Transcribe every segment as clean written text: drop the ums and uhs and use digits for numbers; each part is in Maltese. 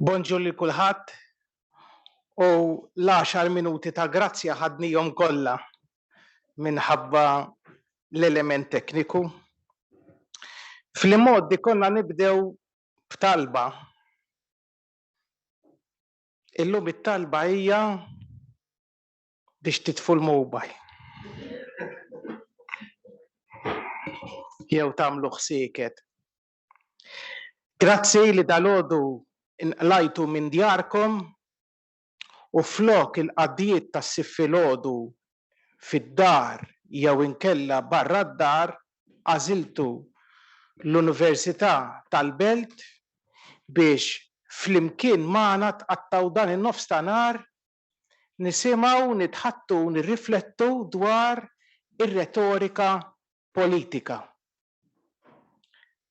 Bonġu li kulħadd u l-10 minuti ta' grazzja ħadnihom kollha minħabba l-element tekniku. Fl-immoddi konna nibdew b'talba. Illum it-talba hija biex titfu l-mowbajl. Jew tagħmlu ħsieket. Grazzi li dalgħodu inqlajtu minn djarkom u flok il-qaddijiet tas-sifilgħodu fid-dar jew inkella barra d-dar għażiltu l-Università tal-Belt biex flimkien magħna tqattaw dan in-nofs ta' nar nisimgħu nitħattu u nirriflettu dwar ir-retorika politika.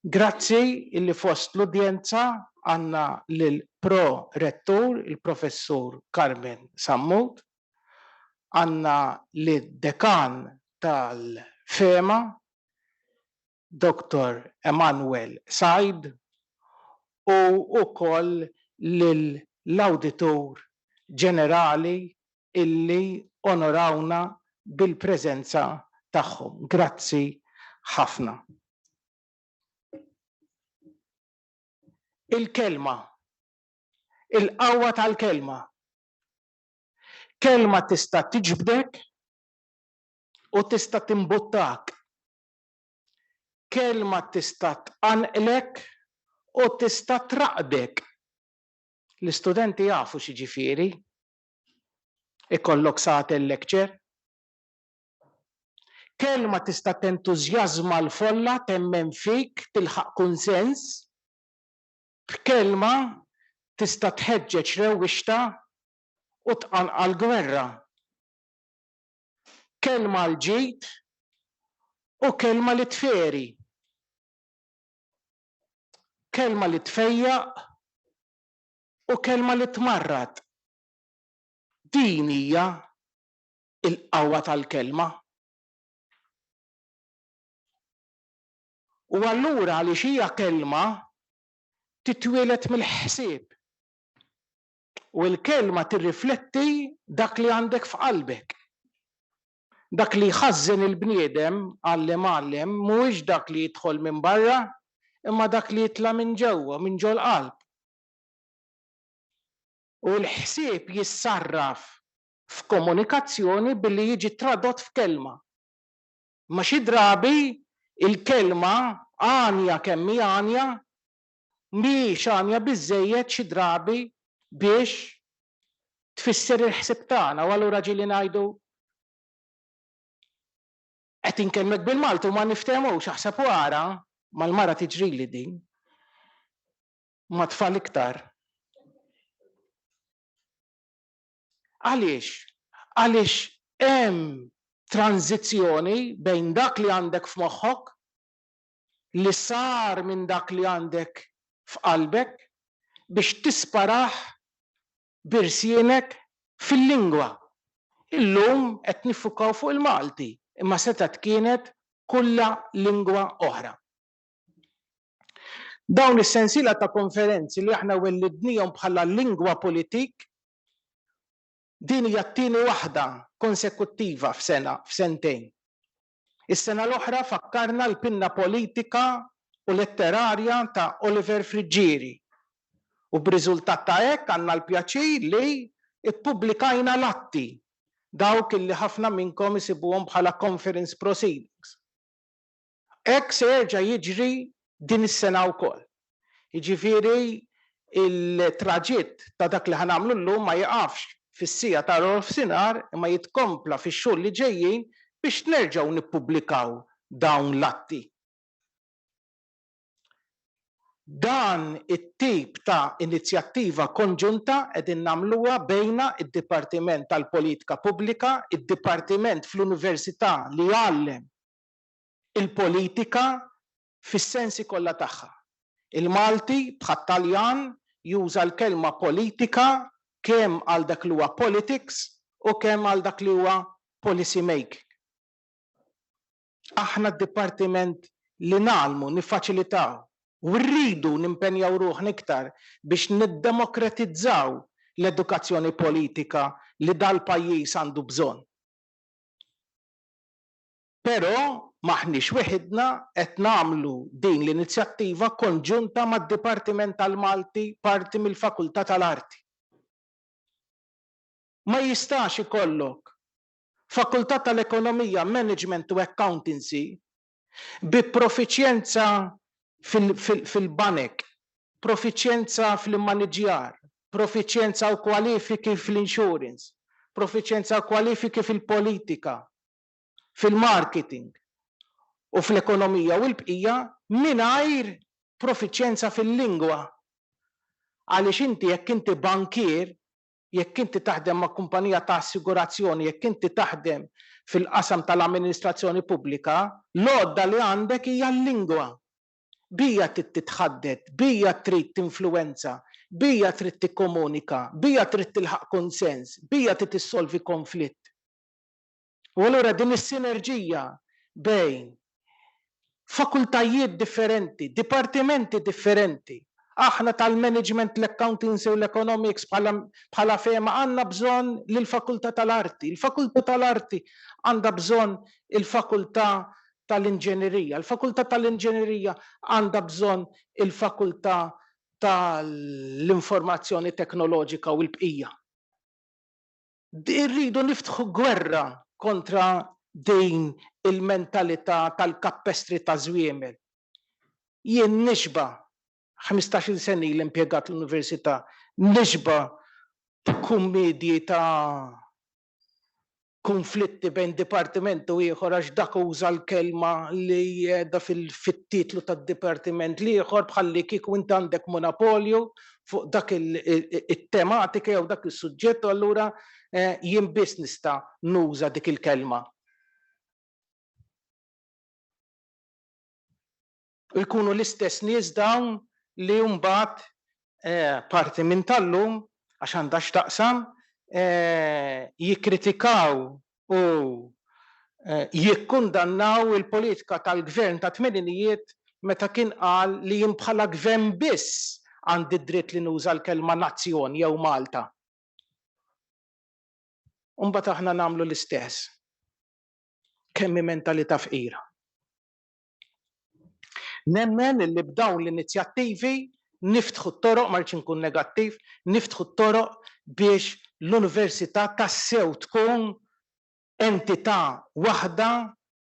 Grazzi illi fost l-udjenza għandna lil pro-rettur, il-professur Carmen Sammut, għandna lid-dekan tal-FEMA, Dr. Emanuel Said, u wkoll lill-Awditur Ġenerali illi onorawna bil-preżenza tagħhom. Grazzi ħafna. Il-kelma, il-qawwa tal-kelma. Kelma tista' tiġbdek u tista' timbuttak. Kelma tista' tqanqlek u tista' traqdek. L-istudenti jafu x'jiġifieri. Ikollok sa'at il-lecture. Kelma tista' tentużjażma l-folla, temmen fik, tilħaq kunsens. B'kelma tista' tħeġġeġ rewwixta u tqanqal gwerra. Kelma l-ġid u kelma li tferi. Kelma li tfejjaq u kelma li tmarrad. Din hija il-qawwa tal-kelma. U allura għaliex hija kelma titwielet mill-ħsieb. U l-kelma tirrifletti dak li għandek f'qalbek. Dak li jħażżen il-bniedem għallem mhuwiex dak li jidħol minn barra, imma dak li jitla' minn ġewwa, minn ġol qalb. U l-ħsieb jissarraf f'komunikazzjoni billi jiġi tradott f'kelma. Ma xi drabi il-kelma għanja kemm hi għanja mhix għanja biżżejjed xi drabi biex tfisser il-ħsieb tagħna u allura ġieli ngħidu qed inkellmek bil-Malti u ma niftehmux aħseb wara mal-mara tiġrili din. Ma tfal iktar. Għaliex? Għaliex hemm tranzizzjoni bejn dak li għandek f'moħħok li sar minn dak li għandek f'qalbek biex tisparaħ birsienek fil-lingwa. Illum qed niffukaw fuq il-Malti, imma setgħet kienet kullha lingwa oħra. Dawn is-sensiela ta' konferenzi li aħna wellidnihom bħala lingwa politik din hija t-tieni waħda konsekuttiva f'sentejn. Is-sena l-oħra fakkarna l-pinna politika u letterarja ta' Oliver Friġġieri. U b'riżultat ta' hekk għandna l-pjaċir li ippubblikajna l-atti dawk illi ħafna minnkom isibuhom bħala conference proceedings. Hekk se jerġa' jiġri din is-sena wkoll. Jiġifieri il-traġitt ta' dak li ħanagħmlu llum ma jaqafx fis-sija ta' nofsinhar imma jitkompla fix-xhur li ġejjin biex nerġgħu nippubblikaw dawn l-atti. Dan it-tip ta' inizjattiva konġunta qegħdin nagħmluha bejna id-Dipartiment tal-Politika Pubblika, id-Dipartiment fl-Università li jgħallem il-politika fis-sensi kollha tagħha. Il-Malti bħat-Taljan juża l-kelma politika kemm għal dak li huwa politics u kemm għal dak li huwa policy making. Aħna d-dipartiment li nagħmlu niffaċilitaw u rridu nimpenjaw ruħna iktar biex niddemokratizzaw l-edukazzjoni politika li dal-pajjiż għandu bżonn. Però maħniex weħidna qed nagħmlu din l-inizjattiva konġunta mad-Dipartiment tal-Malti parti mill-Fakultà tal-Arti. Ma jistax ikollok Fakultà tal-Ekonomija, Management u Accountancy bi profiċjenza fil-banek, profiċjenza fil-maniġjar, profiċjenza u kwalifiki fil-insurance, profiċjenza u kwalifiki fil-politika, fil-marketing u fil-ekonomija u l-bqija mingħajr profiċjenza fil-lingwa. Għaliex inti jekk inti bankier, jekk inti taħdem ma' kumpanija ta' assigurazzjoni, jekk inti taħdem fil-qasam tal-amministrazzjoni pubblika, l-għodda li għandek hija l-lingwa. Bija trid titħaddet, bija trid tinfluwenza, bija trid tikkomunika, bija trid tilħaq konsens, bija trid tissolvi konflitt. U allura din is-sinerġija bejn fakultajiet differenti, dipartimenti differenti, aħna tal-management, l-accountancy u l-economics bħala fema għandna bżonn lill-Fakultà tal-Arti. Il-Fakultà tal-Arti għandha bżonn il-Fakultà tal-Inġinerija. Il-Fakultà tal-Inġinerija għandha bżonn il-Fakultà tal-Informazzjoni Teknoloġika u l-bqija. Irridu niftħu gwerra kontra din il-mentalità tal-kappestri ta' żwiemel. Jien nixba 15 sena l-impjegat l-Università, nixba kummedji ta' konflitti bejn dipartiment u ieħor għax dak uża l-kelma li qiegħda fit-titlu tad-dipartiment li ieħor bħalli kieku inti għandek monopolju fuq dak it-tematika jew dak is-suġġett, allura jien biss nista' nuża dik il-kelma. Jkunu l-istess nies dawn li mbagħad parti minn tal-lum għax għandha x'taqsam jikkritikaw u jikkundannaw il-politika tal-gvern ta' tmeninijiet meta kien qal li jien bħala gvern biss għandi dritt li nuża l-kelma nazzjon jew Malta. U mbagħad aħna nagħmlu l-istess. Kemm hi mentalità fqira. Nemmen li b'dawn l-inizjattivi niftħu t-toroq, ma rridx inkun negattiv, niftħu t-toroq biex l-Università tassew tkun entità waħda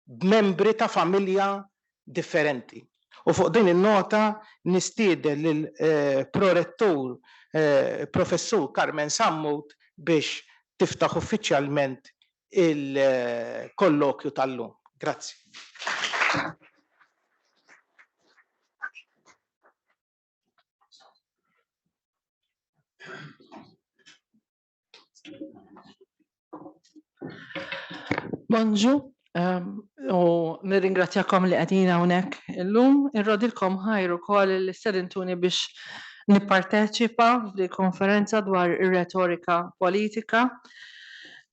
b'membri ta' familja differenti. U fuq din in-nota nistieden lill-prorettur Professur Carmen Sammut biex tiftaħ uffiċjalment il-kollokju tal-lum. Grazzi. Bonġu, u nirringrazzjakom li qegħdin hawnhekk illum, irrodilkom ħajru wkoll li stedintuni biex nipparteċipa f'di konferenza dwar ir-retorika politika.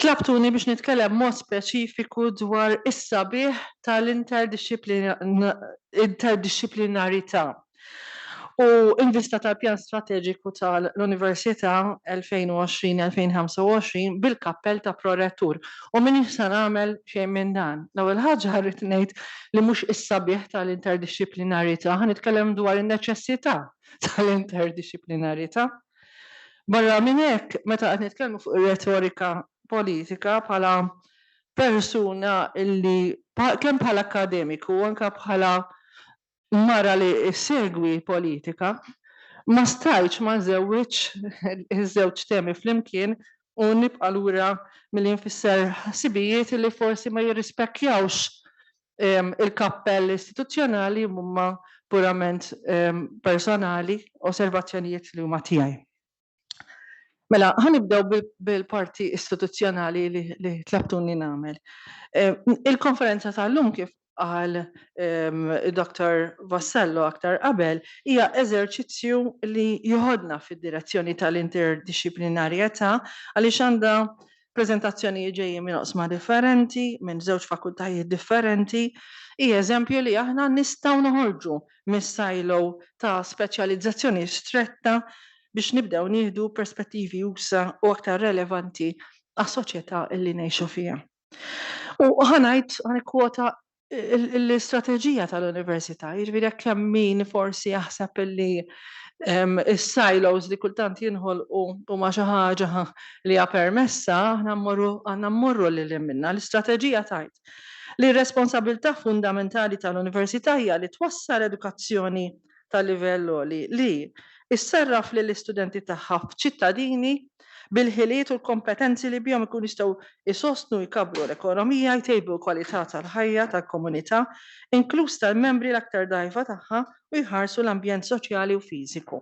Tlabtuni biex nitkellem mod speċifiku dwar is-sabiħ tal-interdisciplinarità u invista tal-pjan strateġiku tal-Università 2020-2025 bil-kappell ta' prorettur. U min jista' nagħmel xejn minn dan. L-ewwel ħaġa ħarrid ngħid li mhux is-sabiħ tal-interdisciplinarità, ħanitkellem dwar in-neċessità tal-interdisciplinarità. Barra minn hekk, meta qed nitkellmu fuq ir-retorika politika bħala persuna illi kemm bħala akademiku u anke bħala mara li segwi politika, ma stajtx ma żewwiġ iż-żewġ temi flimkien u nibqa' lura milli nfisser ħsibijiet li forsi ma jirrispeckyawx il-kappell istituzzjonali huma purament personali, osservazzjonijiet li huma tiegħi. Mela, ħanibdew bil-parti istituzzjonali li tlabtuni nagħmel. Il-konferenza tal-lum kif qal Dr. Vassallo aktar qabel hija eżerċizzju li joħodna fid-direzzjoni tal-interdisciplinarjetà għaliex għandha prezentazzjoni ġejjin minn oqsma differenti, minn żewġ fakultajiet differenti, hija eżempju li aħna nistgħu noħorġu mis-silo ta' speċjalizzazzjoni stretta biex nibdew nieħdu perspettivi usa u aktar relevanti għas-soċjetà li ngħixu fiha. U ħanikwota l-istrateġija tal-università, jiġifieri kemm min forsi jaħseb li is-silos li kultant jinħolqu huma xi ħaġa li hija permessa, aħna mmorru lil minnha. L-istrateġija tgħid li r-responsabilità fundamentali tal-università hija li twassal edukazzjoni tal-livell għoli li isserraf lill-istudenti tagħha f'ċittadini bil-ħiliet u l-kompetenzi li bihom ikun jistgħu isostnu jkabru l-ekonomija, jtejbu l-kwalità tal-ħajja tal-komunità, inkluż tal-membri l-aktar dgħajfa tagħha u jħarsu l-ambjent soċjali u fiżiku.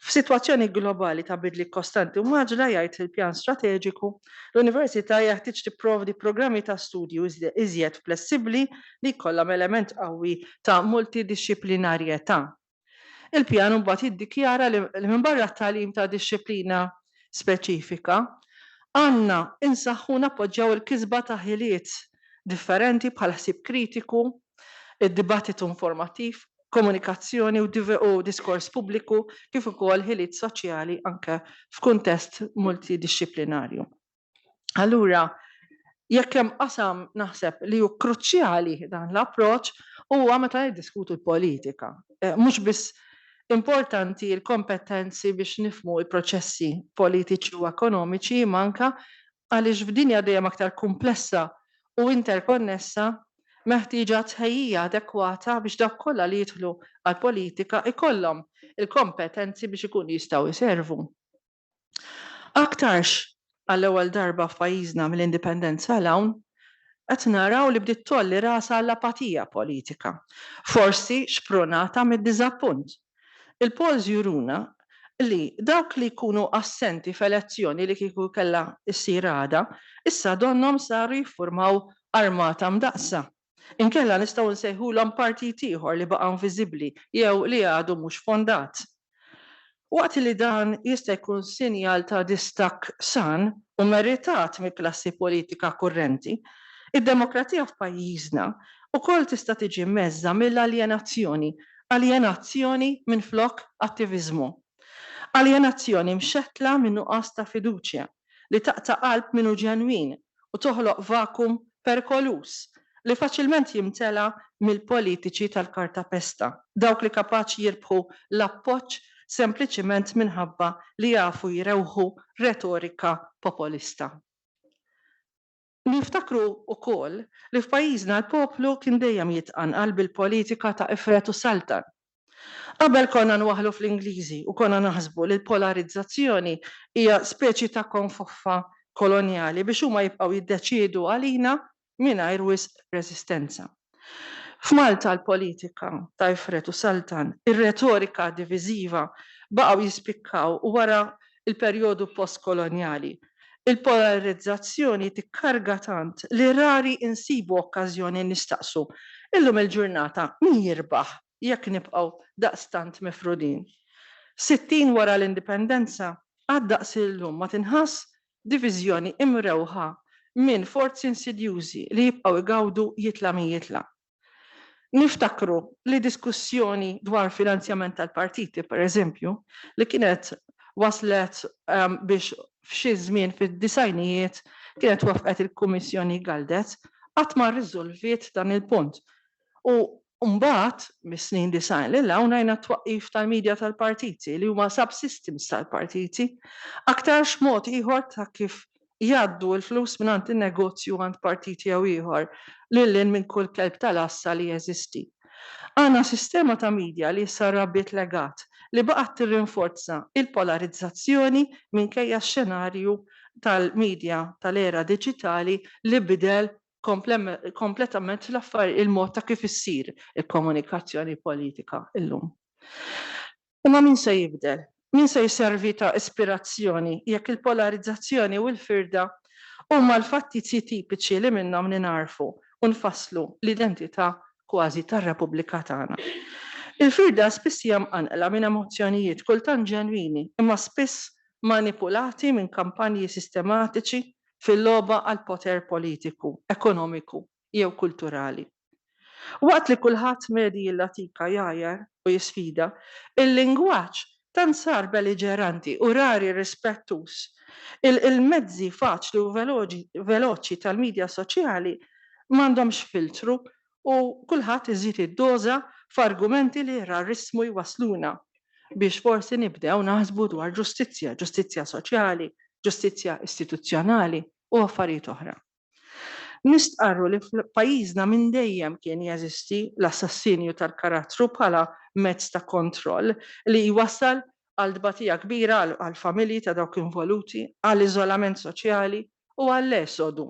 F'sitwazzjoni globali ta' bidli kostanti u maġla jgħid il-pjan strateġiku, l-Università jeħtieġ tipprovdi programmi ta' studju iżjed flessibbli li jkollhom element qawwi ta' multidixxiplinarjetà. Il-pjan mbagħad jiddikjara li minn barra t-tagħlim ta' dixxilpina speċifika għandna insaħħu nappoġġjaw il-kisba ta' ħiliet differenti bħal ħsieb kritiku, id-dibattitu informattiv, komunikazzjoni u diskors pubbliku kif ukoll ħiliet soċjali anke f'kuntest multidixxiplinarju. Allura, jekk hemm qasam naħseb li hu kruċjali dan l-approċċ huwa meta jiddiskutu l-politika. Mhux biss importanti l-kompetenzi biex nifhmu l-proċessi politiċi u ekonomiċi manka għaliex f'dinja dejjem aktar komplessa u interkonnessa meħtieġa tħejjija adekwata biex dak kollha li jidħlu għall-politika ikollhom il-kompetenzi biex ikunu jistgħu jservu. Aktarx għall-ewwel darba f'pajjiżna mill-indipendenza l-hawn qed naraw li bdiet tolli rasa l-apatija politika, forsi xprunata mid-diżappunt. Il-polls juruna li dawk li jkunu assenti f'elezzjoni li kieku kellha ssir għada, issa donhom saru jiffurmaw armata mdaqsa. Inkella nistgħu nsejħulhom partit ieħor li baqa' inviżibbli jew li għadu mhux fondat. Waqt li dan jista' jkun sinjal ta' distakk san u meritat mill-klassi politika kurrenti, id-demokrazija f'pajjiżna wkoll tista' tiġi mmeżża mill-aljenazzjoni minflok attiviżmu. Aljenazzjoni mxettla minn nuqqas ta' fiduċja li taqta' qalb minnu ġenwin u toħloq vakum perikolus li faċilment jimtela mill-politiċi tal-karta pesta, dawk li kapaċi jirbħu l-appoġġ sempliċiment minħabba li jafu jirewħu retorika populista. Niftakru wkoll li f'pajjiżna l-poplu kien dejjem jitqanqal bil-politika ta' Ifret u Sultan. Qabel konna nwaħlu fl-Ingliżi u konna naħsbu li l-polarizzazzjoni hija speċi ta' konfuffa kolonjali biex huma jibqgħu jiddeċiedu għalina mingħajr wisq resistenza. F'Malta l-politika ta' Ifret u Sultan, ir-retorika diviżiva baqgħu jispikkaw wara il-perjodu postkolonjali. Il-polarizzazzjoni tikkarga tant li rari insibu okkażjoni nistaqsu illum il-ġurnata min jirbaħ jekk nibqgħu daqstant mifrudin. 60 wara l-indipendenza għad daqs illum ma tinħass diviżjoni imrewħa minn forzi insidjużi li jibqgħu igawdu jitla min jitla. Niftakru li diskussjoni dwar finanzjament tal-partiti, pereżempju, li kienet waslet biex f'xi żmien fid-disajnijiet kienet wafqet il-Kummissjoni Galdet qatt ma rriżolviet dan il-punt. U mbagħad mis-snin disajn lil hawn għajna twaqqif tal-medja tal-partiti li huma subsystems tal-partiti aktar x'mod ieħor ta' kif jgħaddu l-flus mingħand in-negozju għand partiti jew ieħor lil minn kull kelb tal-assa li jeżisti. Għandna sistema ta' medja li issa rabbiet legat li baqgħet tirrinforza il-polarizzazzjoni minkejja x-xenarju tal-medja tal-era diġitali li bidel kompletament l-affarijiet il-mod ta' kif issir il-komunikazzjoni politika illum. Imma min se jibdel? Min se jservi ta' ispirazzjoni jekk il-polarizzazzjoni u l-firda huma l-fattizi tipiċi li minnhom ninarfu u nfasslu l-identità kważi tar-Repubblika tagħna. Il-firda spiss hija mqanqla minn emozzjonijiet kultant ġenwini imma spiss manipulati minn kampanji sistematiċi fil-logħba għal poter politiku, ekonomiku jew kulturali. Waqt li kulħadd medji l-latika jgħajjar u jisfida, il-lingwaġġ tant sar belliġeranti u rari rispettuż. Il-mezzi faċli u veloċi tal-medja soċjali m'għandhomx filtru u kulħadd iżid id-doża f'argumenti li rarrismu jwasluna biex forsi nibdew naħsbu dwar ġustizzja, ġustizzja soċjali, ġustizzja istituzzjonali u affarijiet oħra. Nistqarru li f'pajjiżna minn dejjem kien jeżisti l-assassinju tal-karattru bħala mezz ta' kontroll li jwassal għal dbatija kbira għal familji ta' dawk involuti, għal iżolament soċjali u għall-esodu.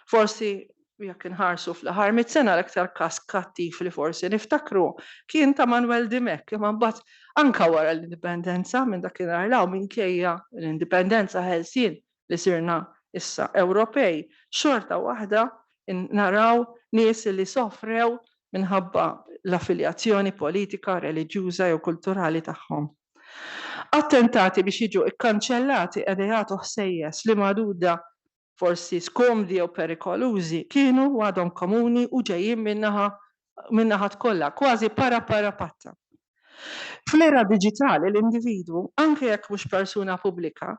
Forsi jekk inħarsu fl-aħħar mit-sena l-aktar każ kattiv li forsi niftakru kien ta' Manuel Dimek, imma mbagħad anke wara l-indipendenza minn dakinhar law minkejja l-indipendenza ħelsien li sirna issa Ewropej, xorta waħda naraw nies li sofrew minħabba l-affiljazzjoni politika, reliġjuża jew kulturali tagħhom. Attentati biex jiġu ikkanċellati qegħdejat ħsejjes li maduda forsi skomdi jew perikolużi kienu għadhom komuni u ġejjin min-naħa kollha, kważi para patta. Fl-era diġitali l-individwu, anke jekk mhux persuna pubblika,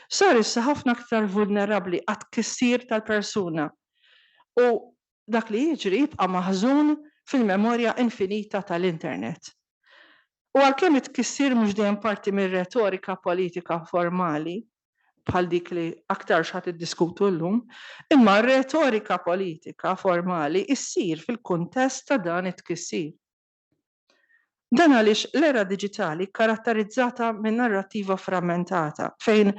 sar issa ħafna aktar vulnerabbli għat-tkissir tal-persuna u dak li jiġri jibqa' maħżun fil-memorja infinita tal-internet. U għalkemm it-tkissir mhux dejjem parti mir-retorika politika formali bħal dik li aktar x'ħadd iddiskutu llum, imma r-retorika politika formali issir fil-kuntest ta' dan it-tkissir. Dan għaliex l-era diġitali karatterizzata minn narrattiva frammentata fejn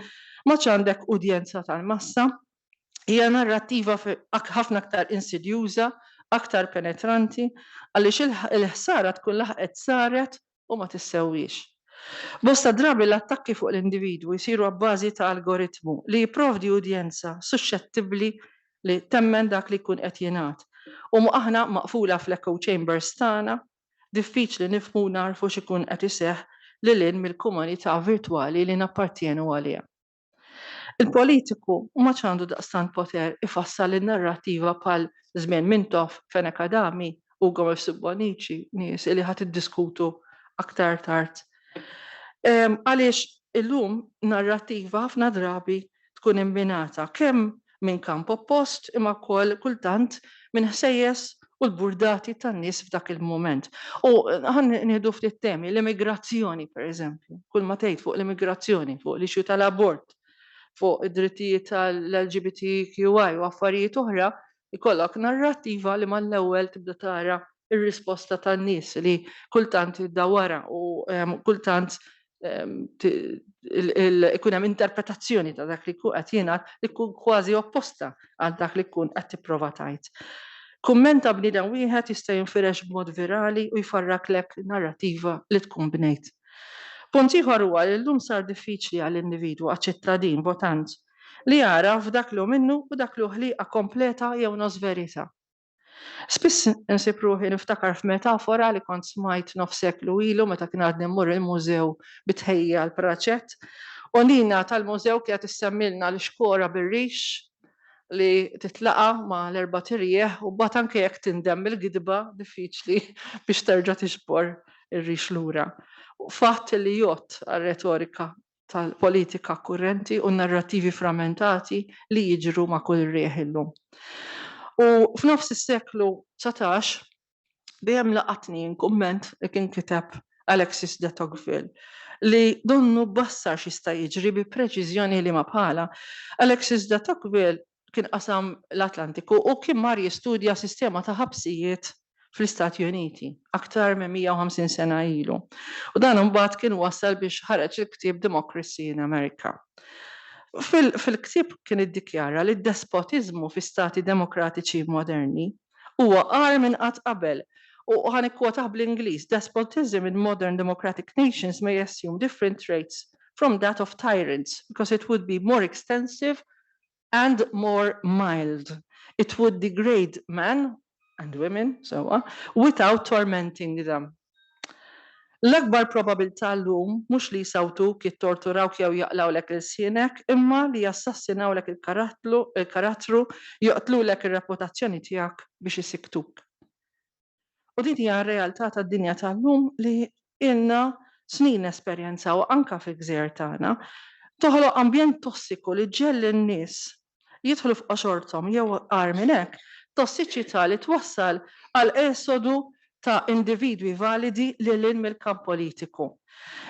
ma għandek udjenza tal-massa, hija narrattiva ħafna aktar insidjuża, aktar penetranti, għaliex il-ħsara tkun laħqet saret u ma tissewwix. Bosta drabi l-attakki fuq l-individwu jsiru bbażi ta' algoritmu li jipprovdi udjenza suscettibbli li temmen dak li jkun qed jingħad. U aħna maqfula fl-echo chambers tagħna, diffiċli nifhmu narfu x'ikun qed iseħħ lil mill-komunità virtwali li nappartjenu għaliha. Il-politiku ma għandu daqstant poter ifassal in-narrattiva bħal żmien Mintoff, Fenek Adami, Ugo Subbonici, nies li ħadd iddiskutu aktar tard. Għaliex illum narrattiva ħafna drabi tkun imbinata kemm minn kamp oppost imma wkoll kultant minn ħsejjes u l-burdati tan-nies f'dak il-mument. U ħan nieħdu ftit temi, l-immigrazzjoni pereżempju, kull ma tgħid fuq l-immigrazzjoni, fuq l-ixju tal-abort, fuq id-drittijiet tal-LGBTQI u affarijiet oħra, ikollok narrattiva li mal-ewwel tibda tara ir-risposta tan-nies li kultant iddawwara u kultant ikun hemm interpretazzjoni ta' dak li jkun qed jingħad li tkun kważi opposta għal dak li jkun qed tipprova tgħid. Kumment ta' bniedem wieħed jista' jinfirex b'mod virali u jfarraklek narrattiva li tkun bnejt. Punt ieħor huwa li llum sar diffiċli għall-individwu għaċ-ċittadin votant li jara f'dak li hu minnu u dak li hu ħlieqa kompleta jew nos verità. Spiss insib ruħi niftakar f'metafora li kont smajt nofs seklu ilu meta kien għadni mmur il-mużew bitħejja l-praċett u nina tal-mużew kienet issemmilna l-xkora bir-rix li titlaqa ma l-erba' tirjieħ u mbagħad anke jekk tindem il-gidba diffiċli biex terġa' tixbor ir-rix lura. Fatt li jgħod għal-retorika tal-politika kurrenti u narrativi frammentati li jiġru ma' kull rieħ illum. U f'nofs is-seklu 19 dejjem laqatni kumment li kien kiteb Alexis de Tocqueville li donnu bassar x'jista' jiġri bi preċiżjoni li ma bħala. Alexis de Tocqueville kien qasam l-Atlantiku u kien mar jistudja sistema ta' ħabsijiet fl-Istati Uniti, aktar minn 150 sena ilu. U dan imbagħad kien wassal biex ħareġ il-ktieb Democracy in America. Fil-ktieb kien iddikjara li d-despotiżmu fi stati demokratiċi moderni huwa qar minn qatt qabel. U ħanikwota bl-Ingliż, despotism in modern democratic nations may assume different traits from that of tyrants because it would be more extensive and more mild. It would degrade men and women, without tormenting them. L-akbar probabilità llum mhux li jsawtuk, jittorturawk jew jaqlawlek il-sienek, imma li jassassinawlek il-karattru, joqtlulek ir-reputazzjoni tiegħek biex isiktuk. U din hija r-realtà tad-dinja tal-lum li ilna snin esperjenzaw anke fil-gżejjer tagħna, toħloq ambjent tossiku li ġelli n-nies jidħlu f'qoxorthom jew qar minn hekk, tossiċità li twassal għal esodu ta' individwi validi lil hinn mill-kamp politiku.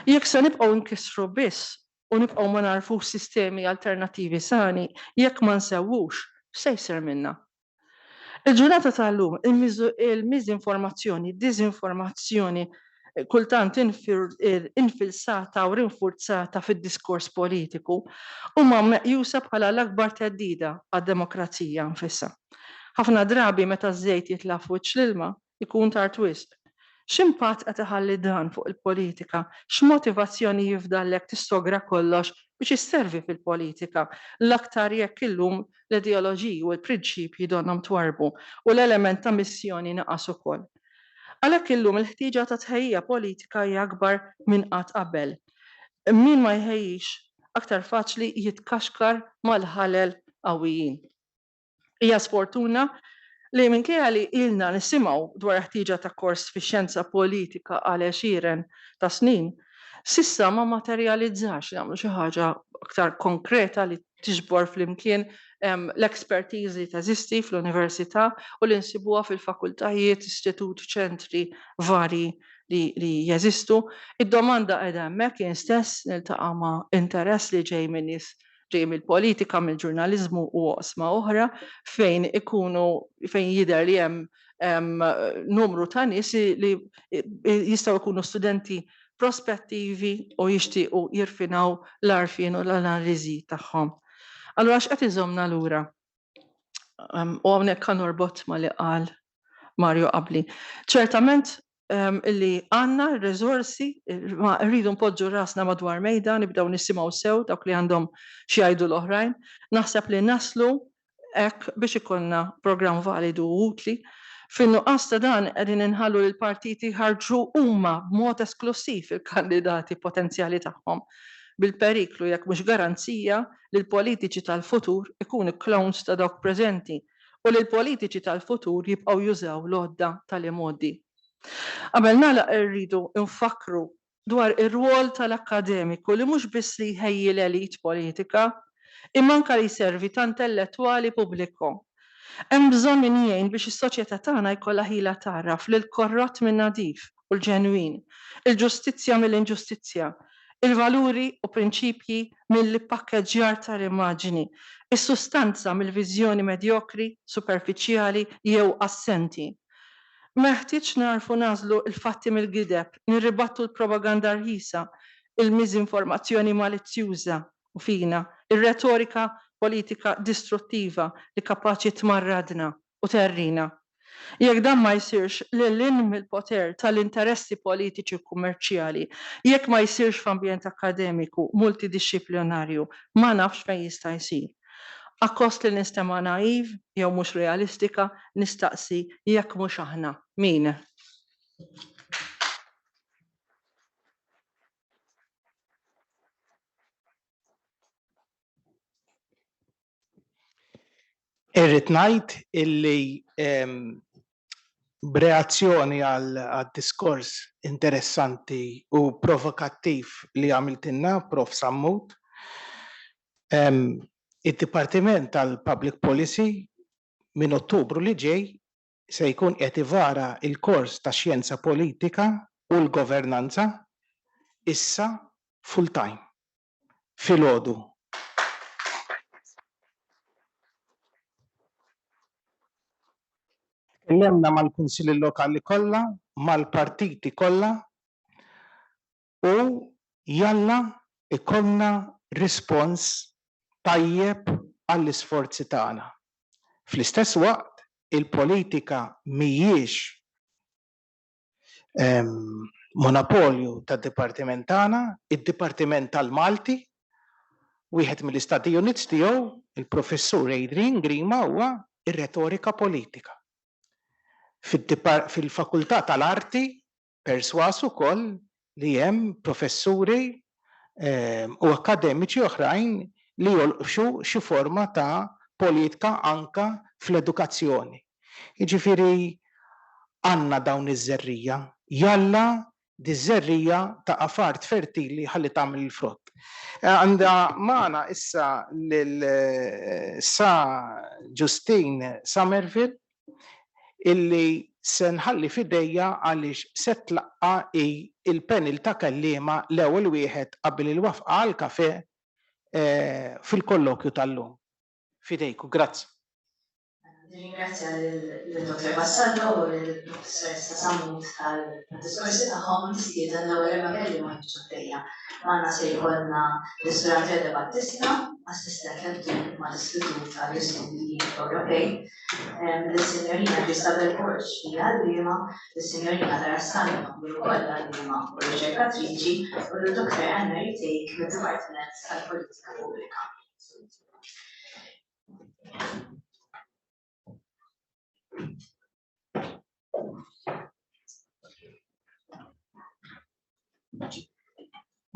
Jekk se nibqgħu nkissru biss u nibqgħu ma narfux sistemi alternattivi sani, jekk ma nsewwux, x'se jsir minnha? Il-ġurnata tal-lum, il-miżinformazzjoni, diżinformazzjoni kultant infilsata u rinforzata fid-diskors politiku huma meqjusa bħala l-akbar theddida għad-demokrazija nfisha. Ħafna drabi meta ż-żejt jitla' f'wiċċ l-ilma ikun tard wisq. X'impatt qed iħalli dan fuq il-politika? X'motivazzjoni jifdallek tissogra kollox biex isservi fil-politika l-aktar jekk illum l-ideoloġiji u l-prinċipji donhom twarbu u l-element ta' missjoni naqas ukoll. Għalhekk illum il-ħtieġa ta' tħejjija politika hija akbar minn qatt qabel. Min ma jħejjix aktar faċli jitkaxkar mal-ħalel qawwijin. Hija sfortuna li minkejja li ilna nisimgħu dwar ħtieġa ta' kors fix-xjenza politika għal 20 ta' snin, s'issa ma materjalizzax nagħmlu xi ħaġa aktar konkreta li tiġbor flimkien l-expertise li teżisti fl-università u li nsibuha fil-fakultajiet, istituti, ċentri varji li jeżistu. Id-domanda qiegħda hemmhekk jien stess niltaqa' ma' interess li ġej minn nies ġej mill-politika, mill-ġurnaliżmu u oqsma oħra fejn jidher li hemm numru ta' nies li jistgħu jkunu studenti prospettivi u jixtiequ jirfinaw l-għarfien u l-analiżi tagħhom. Allura x'qed iżommna lura? U hawnhekk kan norbot ma' li qal Mario qabli. Ċertament illi għandna r-riżorsi ma rridu npoġġu rasna madwar mejda, nibdew nisimgħu sew dawk li għandhom xi jgħidu l-oħrajn. Naħseb li naslu hekk biex ikollna programm validu u utli. Fin-nuqqas ta' dan qegħdin inħallu lill partiti ħarġu huma b'mod esklusiv il-kandidati potenzjali tagħhom bil-periklu jekk mhux garanzija li l-politiċi tal-futur ikunu clones ta' dawk preżenti u li l-politiċi tal-futur jibqgħu jużaw l-għodda tal-imoddi. Qabel nagħlaq irridu nfakru dwar ir-rwol tal-akkademiku li mhux biss li jħejji l-elit politika, imma anke li jservi ta' intellettwali pubbliku. Hemm bżonn min jgħin biex is-soċjetà tagħna jkollha ħila taraf lil korrott minn nadif u l-ġenwin, il-ġustizzja mill-inġustizzja, il-valuri u prinċipji mill-pakkeġġjar tal-immaġini, is-sustanza mill-viżjoni medjokri, superfiċjali jew assenti. Meħtieġ narfu nażlu l-fatti mill-gideb, nirribattu l-propaganda rħisa, il-miżinformazzjoni malizzjuża u fina, ir-retorika politika distruttiva li kapaċi tmarradna u terrina. Jekk dan ma jsirx lil hinn mill-poter tal-interessi politiċi u kummerċjali, jekk ma jsirx f'ambjent akademiku multidixxiplinarju, ma nafx fejn jista' jsir. Akkost li nistema' naiv jew mhux realistika, nistaqsi jekk mhux aħna min. Irrid ngħid illi b'reazzjoni għad-diskors interessanti u provokattiv li għamiltilna Prof. Sammut, id-Dipartiment tal-Public Policy minn Ottubru li ġej se jkun qed ivara l-kors ta' xjenza politika u l-governanza issa full time filgħodu. Tkellemna mal-kunsilli lokali kollha, mal-partiti kollha u jalla ikollna rispons tajjeb għall-isforzi tagħna. Fl-istess waqt il-politika mhijiex monopolju tad-dipartiment tagħna, id-Dipartiment tal-Malti, wieħed mill-Study Units tiegħu, il-Professur Adrian Grima huwa ir-retorika politika. Fil-Fakultà tal-Arti perswas ukoll li hemm professuri u akademiċi oħrajn li jolqxu xi forma ta' politika anka fl-edukazzjoni. Jiġifieri għandna dawn iż-żerrija, jalla di żerrija ta' affarijiet fertili ħalli tagħmel il-frott. Għandha magħna issa lil sa Justine Somerville illi se nħalli f'idejja għaliex se tlaqqa il-panel ta' kelliema l-ewwel wieħed qabel il-wafqa għal kafè fil-kollokju tal-lum. Fidejku, grazzi. Ringrazzja l-Dr. Bassallo u l-Professor Samut tal-diskorsi tagħhom tistieden l-ewwel ma kellima ġuddejja. Magħna se jkollna l-Sur Andrea Battista, assistent leddur mal-Istitut tal-Istudji Ewropej, l-Sinjorina Cristabel Porch hija għallima, l-Sinjorina Tarassano wkoll għallima u riċerkatriċi u l-Dr. Anna Ritejk mid-Dipartiment tal-Politika Pubblika.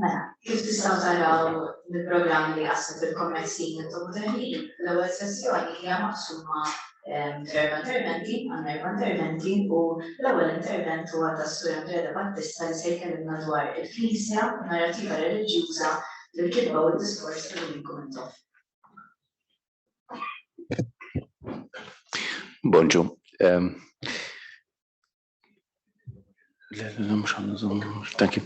Mela, kif tistgħu taraw mill-programm li qasset il-kommerzin intom-termin, l-ewwel sessjoni hija maqsuma interventi u l-ewwel intervent huwa tas-Sur Andrea Battista li se jkellimna dwar il-Knisja, narrativa reliġjuża li kitba u d-diskors li jkun intom. Bonġu. Thank you.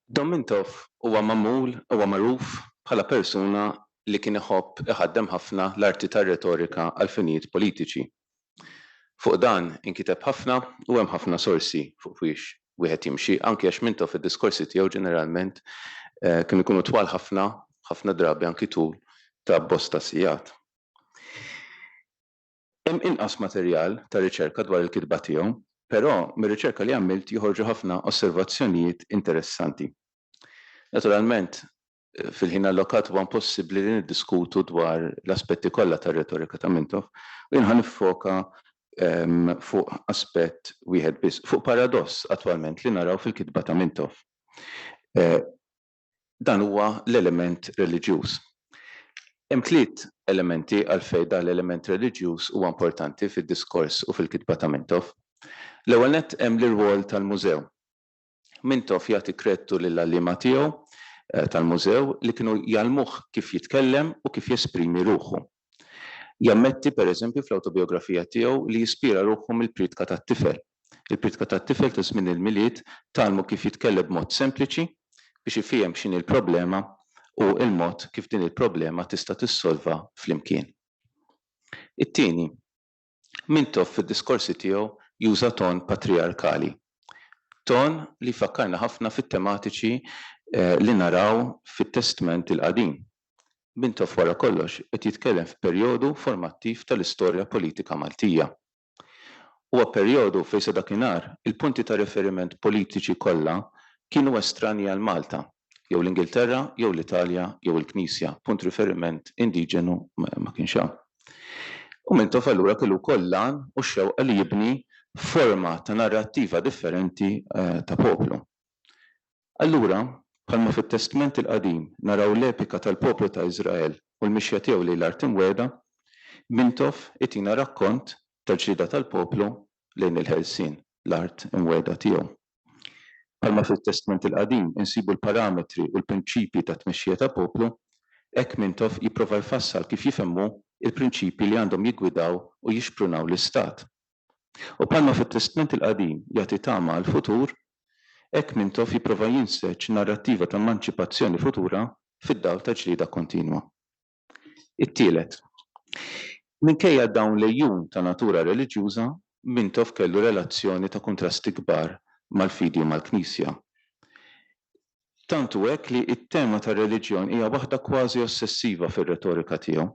Domintov huwa magħmul huwa magħruf bħala persuna li kien iħaddem ħafna l-arti tar-retorika għal finijiet politiċi. Fuq dan inkiteb ħafna u hemm ħafna sorsi fuq biex wieħed jimxi anke għax Mintov id-diskorsi tiegħu ġeneralment kienu jkunu twal ħafna drabi anki tul ta' bosta sigħat. Hemm inqas materjal ta' riċerka dwar il-kitba tiegħu, però mir-riċerka li għamilt joħorġu ħafna osservazzjonijiet interessanti. Naturalment, fil-ħin allokat huwa impossibbli li niddiskutu dwar l-aspetti kollha tar-retorika ta' Mintov u jien ħanifoka fuq aspett wieħed biss, fuq paradoss attwalment li naraw fil-kitba ta' Mintov. Dan huwa l-element reliġjuż. Hemm tliet elementi għalfejn dan l-element reliġjuż huwa importanti fid-diskors u fil-kitba ta' Mintov. L-ewwel nett hemm l-irwol tal-mużew. Mintov jagħti kredtu lill-għalliema tiegħu tal-mużew li kienu jgħalmuh kif jitkellem u kif jesprimi ruħu. Jammetti pereżempju fl-awtobiografija tiegħu li jispira ruħu mill-pritka tat-tifel. Il-pritka tat-tifel ta' żmien il-milied tgħallmu kif jitkellem b'mod sempliċi biex ifhem x'inhi l-problema u l-mod kif din il-problema tista' tissolva flimkien. It-tieni, Mintov fid-diskorsi tiegħu juża ton patriarkali. Ton li fakkarna ħafna fit-tematiċi li naraw fit-Testament il-Qadim. Mintov wara kollox qed jitkellem f'perjodu formattiv tal-istorja politika Maltija. Huwa perjodu fejn sa dakinhar il-punti ta' riferiment politiċi kollha kienu estranji għal Malta, jew l-Ingilterra, jew l-Italja, jew il-Knisja, punt riferiment indiġenu ma kienx hemm. U Mintov allura kellu kollan u xewqa li jibni forma ta' narrattiva differenti ta' poplu. Allura, bħalma fit-Testament il-Qadim naraw l-epika tal-poplu ta' Iżrael u l-mixja tiegħu lejn l-art imwiegħda, Mintov itina rakkont tal-ġlieda tal-poplu lejn il-ħelsien, l-art imwiegħda tiegħu. Bħalma fit-Testament il-Qadim insibu l-parametri u l-prinċipji ta' tmexxija ta' poplu, hekk Mintov jipprova jfassal kif jifhmu il-prinċipji li għandhom jiggwidaw u jixprunaw l-istat. U bħalma fit-Testament il-Qadim jagħti tama għall-futur, hekk Mintov jipprova jinseġġ narrattiva ta' emanċipazzjoni futura fid-dawl ta' ġlieda kontinwa. It-tielet. Minkejja dawn l-ejjun ta' natura reliġjuża, Mintov kellu relazzjoni ta' kontrasti kbar mal-fidi u mal-Knisja. Tantu hekk li t-tema ta' reliġjon hija waħda kważi ossessiva fir-retorika tiegħu.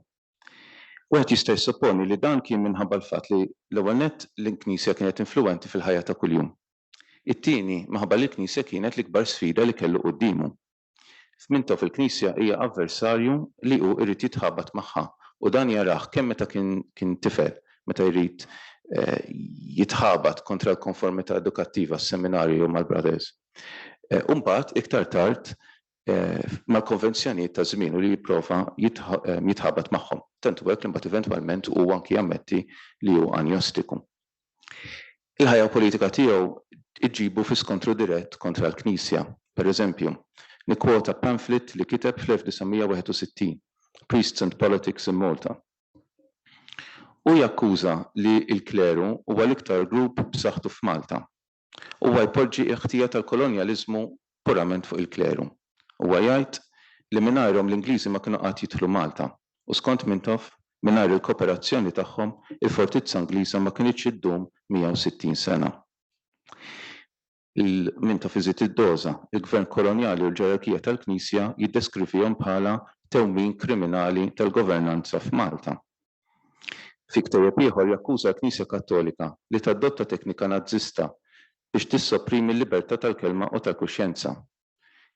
Wieħed jista' jsupponi li dan kien minħabba l-fatt li l-ewwel nett l-Knisja kienet influwenti fil-ħajja ta' kuljum. It-tieni minħabba li l-Knisja kienet l-ikbar sfida li kellu qudiemu. Mintov il-Knisja hija avversarju li hu jrid jitħabbat magħha u dan jarah kemm meta kien tifel, meta jrid jitħabat kontra l-konformità edukattiva s-seminarju mal-Brothers. Mbagħad iktar tard mal-konvenzjonijiet ta' żmien u li jipprova jitħabat magħhom. Tantu hekk li mbagħad eventwalment u anki jammetti li hu agnostiku. Il-ħajja politika tiegħu iġibu fi skontru dirett kontra l-Knisja. Pereżempju, nikkwota pamphlet li kiteb fl-1961, Priests and Politics in Malta. U jakkuża li l-kleru huwa l-iktar grupp b'saħħtu f'Malta. Huwa jpoġġi ħtija tal-kolonjaliżmu purament fuq il-kleru. Huwa jgħid li mingħajrhom l-Ingliżi ma kienu qatt jidħlu Malta u skont Mintoff mingħajr il-kooperazzjoni tagħhom il-fortizza Ingliża ma kinitx iddum 160 sena. Mintoff iżid iddoża, il-Gvern kolonjali u l-ġerarkija tal-Knisja jiddeskrivihom bħala tewmien kriminali tal-governanza f'Malta. Fi kteheb ieħor jakkuża l-Knisja Kattolika li tadotta teknika nazzista biex tissopprimi l-libertà tal-kelma u tal-kuxjenza.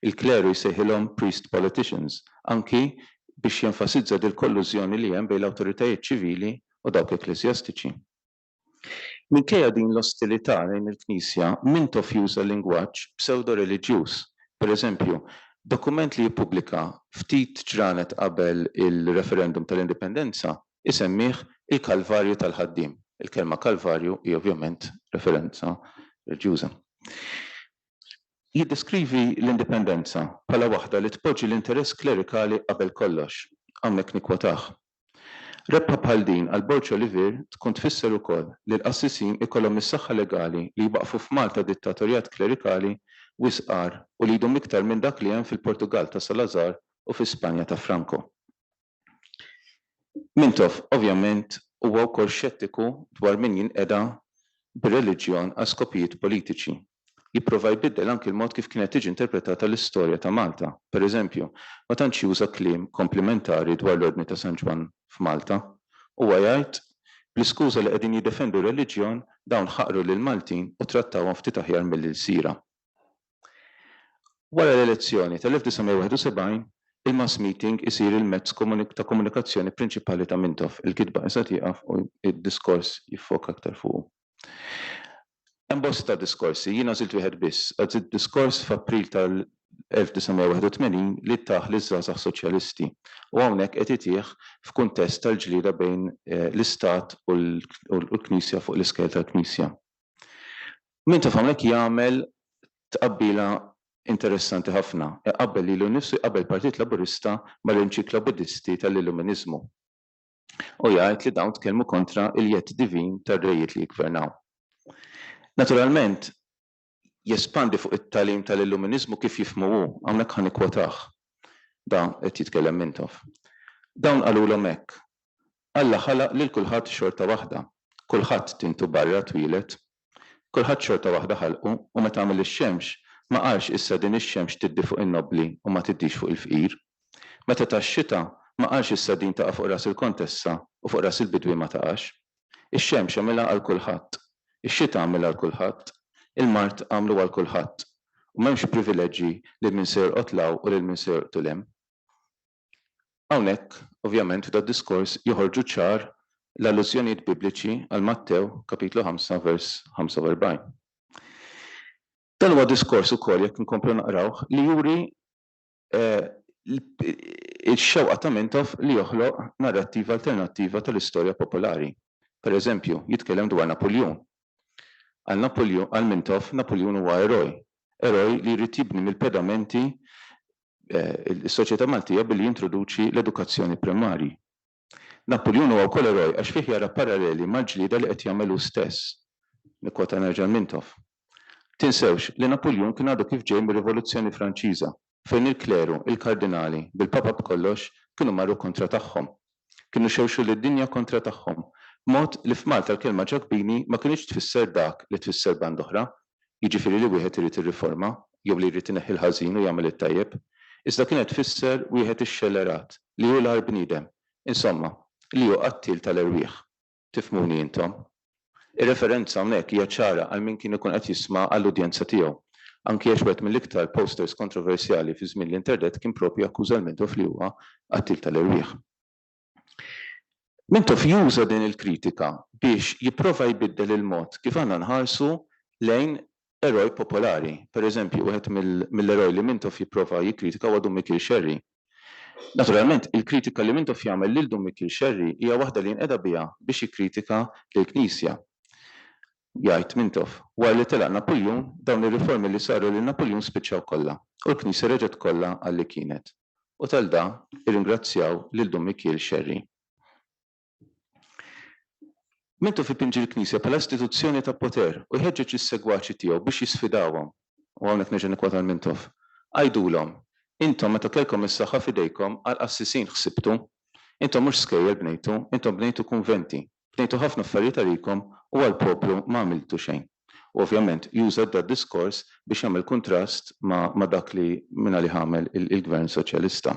Il-kleru jsejħilhom priest politicians, anki biex jenfasizza dil-kollużjoni li hemm bejn l-awtoritajiet ċivili u dawk ekklesjastiċi. Minkejja din l-ostilità lejn il-Knisja, Mintoff juża lingwaġġ pseudo-reliġjuż. Pereżempju, dokument li jippubblika ftit ġranet qabel il-referendum tal-indipendenza isemmih il-Kalvarju tal-ħaddiem. Il-kelma Kalvarju hi ovvjament referenza reliġjuża. Jiddeskrivi l-indipendenza bħala waħda li tpoġġi l-interess klerikali qabel kollox, hawnhekk nikkwotah. Rebħa bħal din għal Borċ Olivier tkun tfisser ukoll li l-qassisin ikollhom is-saħħa legali li jwaqfu f'Malta dittatorjat klerikali wisqar u li jdum iktar minn dak li hemm fil-Portugal ta' Salazar u fl-Ispanja ta' Franco. Mintoff, ovvjament, huwa wkoll xettiku dwar min jinqeda bir-reliġjon għal skopijiet politiċi. Jipprova jbiddel anke l-mod kif kienet tiġi interpretata l-istorja ta' Malta. Pereżempju, ma tantx juża kliem komplimentari dwar l-Ordni ta' San Ġwan f'Malta. Huwa jgħid bl-iskuża li qegħdin jiddefendu r-reliġjon dawn ħaqru lil Maltin u trattawhom ftit aħjar mill-ilsira. Wara l-elezzjoni tal-1971, il-mass meeting isir il-mezz ta' komunikazzjoni prinċipali ta' Mintoff. Il-kitba issa tieqaf u id-diskors jiffoka aktar fuq. Hemm bosta diskorsi, jiena żilt wieħed biss, għad id-diskors f'April tal-1981 li taħ liż-żgħażagħ soċjalisti u hawnhekk qed itih f'kuntest tal-ġlieda bejn l-Istat u l-Knisja fuq l-iskel tal-Knisja. Mintoff hawnhekk jagħmel tqabbilha interessanti ħafna. Qabel lilu nnifsu qabel Partit Laburista mal-Enċikla Buddisti tal-Illuminizmu. U jgħid li dawn tkellmu kontra il-jett divin tar-rejiet li jgvernaw. Naturalment, jespandi fuq it-talim tal-Illuminizmu kif jifhmuhu, hawnhekk ħanikwotah. Dan qed jitkellem Mintoff. Dawn qalulhom hekk. Alla ħalaq lil kulħadd xorta waħda. Kulħadd tintu barra twilet. Kulħadd xorta waħda ħalqu u meta għamel ix-xemx ma qalx issa din ix-xemx tiddi fuq in-nobbli u ma tiddix fuq il-fqir. Meta tax-xita ma qalx issa din taqa' fuq ras il-kontessa u fuq ras il-bidwi ma taqax. Ix-xemx għamilha għal kulħadd. Ix-xita għamilha għal kulħadd. Il-Mart għamlu għal kulħadd. U m'hemmx privileġġi lil min se jorqotlaw u lil min se jorqtulhem. Hawnhekk, ovvjament, f'da diskors joħorġu ċar l-allużjonijiet bibliċi għal Mattew kapitlu 5 vers 45. Dan huwa diskors ukoll jekk inkomplu naqrawh li juri il-xewqa ta' Mintoff li joħloq narrattiva alternattiva tal-istorja popolari. Pereżempju, jitkellem dwar Napoleon. Għal Mintoff, Napoleon huwa eroj. Eroj li jrid jibni mill-pedamenti is-soċjetà Maltija billi jintroduċi l-edukazzjoni primarji. Napoleon huwa wkoll eroj għax fih jara paralleli mal-ġlieda li qed jagħmel hu stess. Nikkwota nerġa' Mintoff. Tinsewx li Napoleon kien għadu kif ġej mir-Rivoluzzjoni Franċiża, fejn il-kleru, il-kardinali, bil-papa b'kollox kienu marru kontra tagħhom. Kienu xewxu lid-dinja kontra tagħhom. Mod li f'Malta l-kelma ġakbini ma kienx tfisser dak li tfisser band oħra, jiġifieri li wieħed irid irriforma, jew li jrid ineħħi l-ħażin u jagħmel it-tajjeb, iżda kienet tfisser wieħed ixxellerat li hu l-ar bniedem. Insomma, li hu qattil tal-erwieħ. Tifhmuni intom. Ir-referenza hawnhekk hija ċara għal min kien ikun qed jisma' għall-udjenza tiegħu. Anki għax wieħed mill-iktar posters kontroversjali fi żmien l-internet kien proprju akkuża Mintoff li huwa qattil tal-erwieħ. Mintoff juża din il-kritika biex jipprova jbiddel il-mod kif għandna nħarsu lejn eroj popolari. Per eżempju, wieħed mill-eroj li Mintoff jipprova jikkritika huwa Michael Sherry. Naturalment, il-kritika li Mintoff jagħmel lil Michael Sherry hija waħda li nqeda biha biex jikkritika lill-Knisja. Jgħid Mintoff, wara li telaq Napoleon, dawn ir-riformi li saru lil Napoleon spiċċaw kollha u l-Knisja reġgħet kollha għalli kienet. U tal-da irringrazzjaw lil Michael Sherry. Mintoff ipinġi l-Knisja bħala istituzzjoni ta' poter u jħeġġeġ is-segwaċi tiegħu biex jisfidawhom. U hawnhekk neġa' nikkwota Mintoff. Għajdulhom, intom meta kellkom is-saħħa f'idejkom għal qassisin ħsibtu, intom mhux skejjel bnejtu, intom bnejtu kunventi, bnejtu ħafna affarijiet għalikom u għall-poplu ma għamiltu xejn. U ovvjament juża dat diskors biex jagħmel kuntrast ma' dak li minna li ħamel il-Gvern Soċjalista.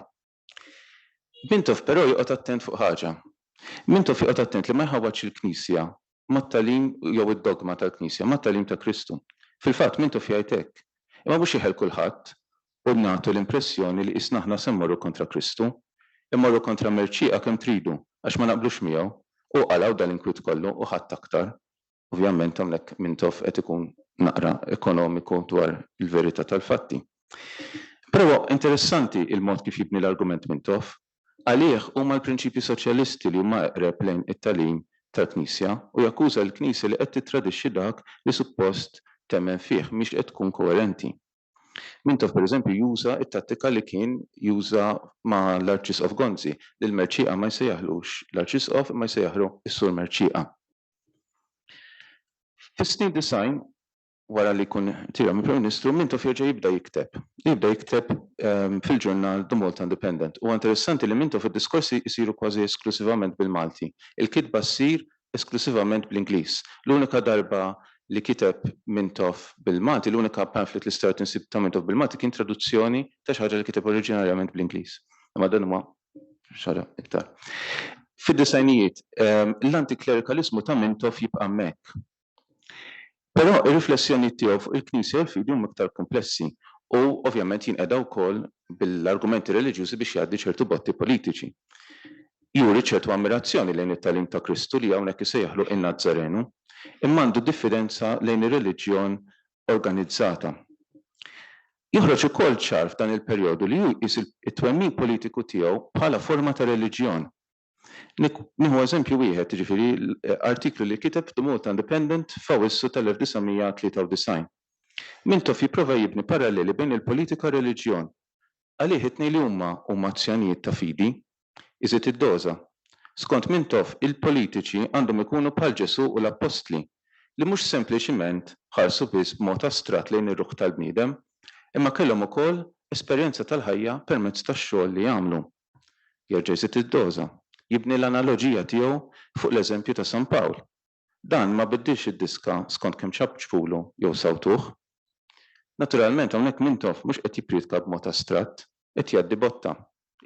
Mintoff però joqgħod attent fuq ħaġa. Mintoff joqgħod attent li ma jħawwadx il-Knisja mat-tagħlim jew id-dogma tal-Knisja, mat-tagħlim ta' Kristu. Fil-fatt Mintoff jgħid hekk. Imma mhux jeħel kulħadd u nagħtu l-impressjoni li qisna aħna se mmorru kontra Kristu, immorru kontra merċieqa kemm tridu għax ma naqblux miegħu u qalgħu dal-inkwiet kollu u ħadd aktar. Ovvjament hawnhekk Mintoff qed ikun naqra ekonomiku dwar il-verità tal-fatti. Però interessanti il-mod kif jibni l-argument Mintoff. Għalih huma l-prinċipji soċjalisti li huma eqreb lejn it-tagħlim tal-Knisja u jakkuża l-Knisja li qed titradixxi dak li suppost temmen fih mhix qed tkun koerenti. Mintoff pereżempju juża t-tattika li kien juża ma' l-Arċisqof Gonzi li l-merċieqa ma jsejjaħlux l-Arċisqof ma jsejjaħlu s-sur merċieqa. Fis-snin design wara li jkun tira mill-Prim Ministru, Mintoff jerġa' jibda jikteb fil-ġurnal The Malta Independent. U interessanti li Mintoff id-diskorsi jsiru kważi esklusivament bil-Malti. Il-kitba ssir esklusivament bl-Ingliż. L-unika darba li kiteb Mintoff bil-Malti, l-unika pamphlet li start insib ta' Mintoff bil-Malti kien traduzzjoni ta' xi ħaġa li kiteb oriġinarjament bl-Ingliż. Imma dan huwa xara iktar. Fid-disajnijiet, l-antiklerikalizmu ta' Mintoff jibqa' hemmhekk. Però ir-riflessjoni tiegħu fuq il-Knisja u l-fidi huma iktar komplessi u ovvjament jinqeda wkoll bil-argumenti reliġjużi biex jgħaddi ċertu botti politiċi. Juri ċertu ammirazzjoni lejn it-tagħlim ta' Kristu li hawnhekk isejjaħlu in-Nazzarenu, imma għandu diffidenza lejn ir-reliġjon organizzata. Joħroġ ukoll ċar f'dan il-perjodu li jqis it-twemmin politiku tiegħu bħala forma ta' reliġjon. Nieħu eżempju wieħed, jiġifieri artiklu li kiteb The Malta Independent f'Awwissu tal-1993. Mintoff jipprova jibni paralleli bejn il-politika u reliġjon. Għalih it-tnejn li huma azzjonijiet ta' fidi, iżid id-doża. Skont Mintoff, il-politiċi għandhom ikunu bħal Ġesu u l-Apostli li mhux sempliċiment ħarsu biss b'mod astratt lejn ir-ruħ tal-bniedem, imma kellhom ukoll esperjenza tal-ħajja permezz tax-xogħol li jagħmlu. Jerġa' jżid id-doża. Jibni l-analoġija tiegħu fuq l-eżempju ta' San Pawl. Dan ma biddilx id-diska skont kemm ċabċfulu jew sawtuh. Naturalment hawnhekk Mintoff mhux qed jippritka b'mod astratt, qed jgħaddi botta.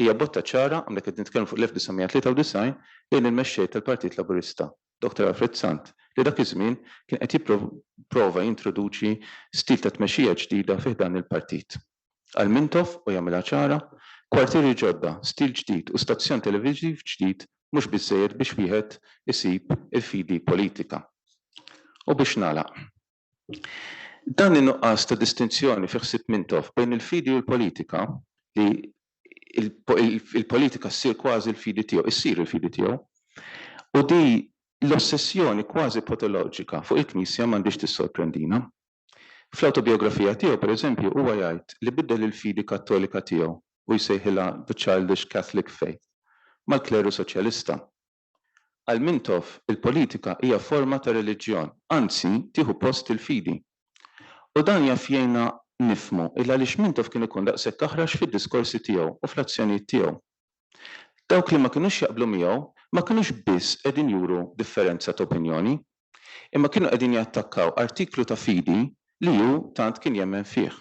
Hija botta ċara hawnhekk qed nitkellmu fuq l-1993 lejn il-mexxej tal-Partit Laburista, Dr. Alfred Sant, li dak iż-żmien kien qed jipprova jintroduċi stil ta' tmexxija ġdida fih dan il-partit. Għal Mintoff u jagħmilha ċara, kwartieri ġodda, stil ġdid u stazzjon televiżiv ġdid mhux biżżejjed biex wieħed isib il-fidi politika. U biex nagħlaq. Dan in-nuqqas ta' distinzjoni fi ħsieb Mintoff bejn il-fidi u l-politika li il-politika ssir kważi l-fidi tiegħu, issir il-fidi tiegħu, u di l-ossessjoni kważi patoloġika fuq il-Knisja m'għandix tissorprendina. Fl-autobiografija tiegħu pereżempju huwa jgħid li biddel il-fidi kattolika tiegħu u jsejħilha The Childish Catholic Faith mal-kleru soċjalista. Għal Mintoff il-politika hija forma ta' reliġjon, anzi tieħu post il-fidi. U dan jaf jgħinna nifhmu illa għaliex Mintoff kien ikun daqshekk aħrax fid-diskorsi tiegħu u fl-azzjonijiet tiegħu. Dawk li ma kinux jaqblu miegħu ma kinux biss qegħdin juru differenza ta' opinjoni, imma kienu qegħdin jattakkaw artiklu ta' fidi li hu tant kien jemmen fih.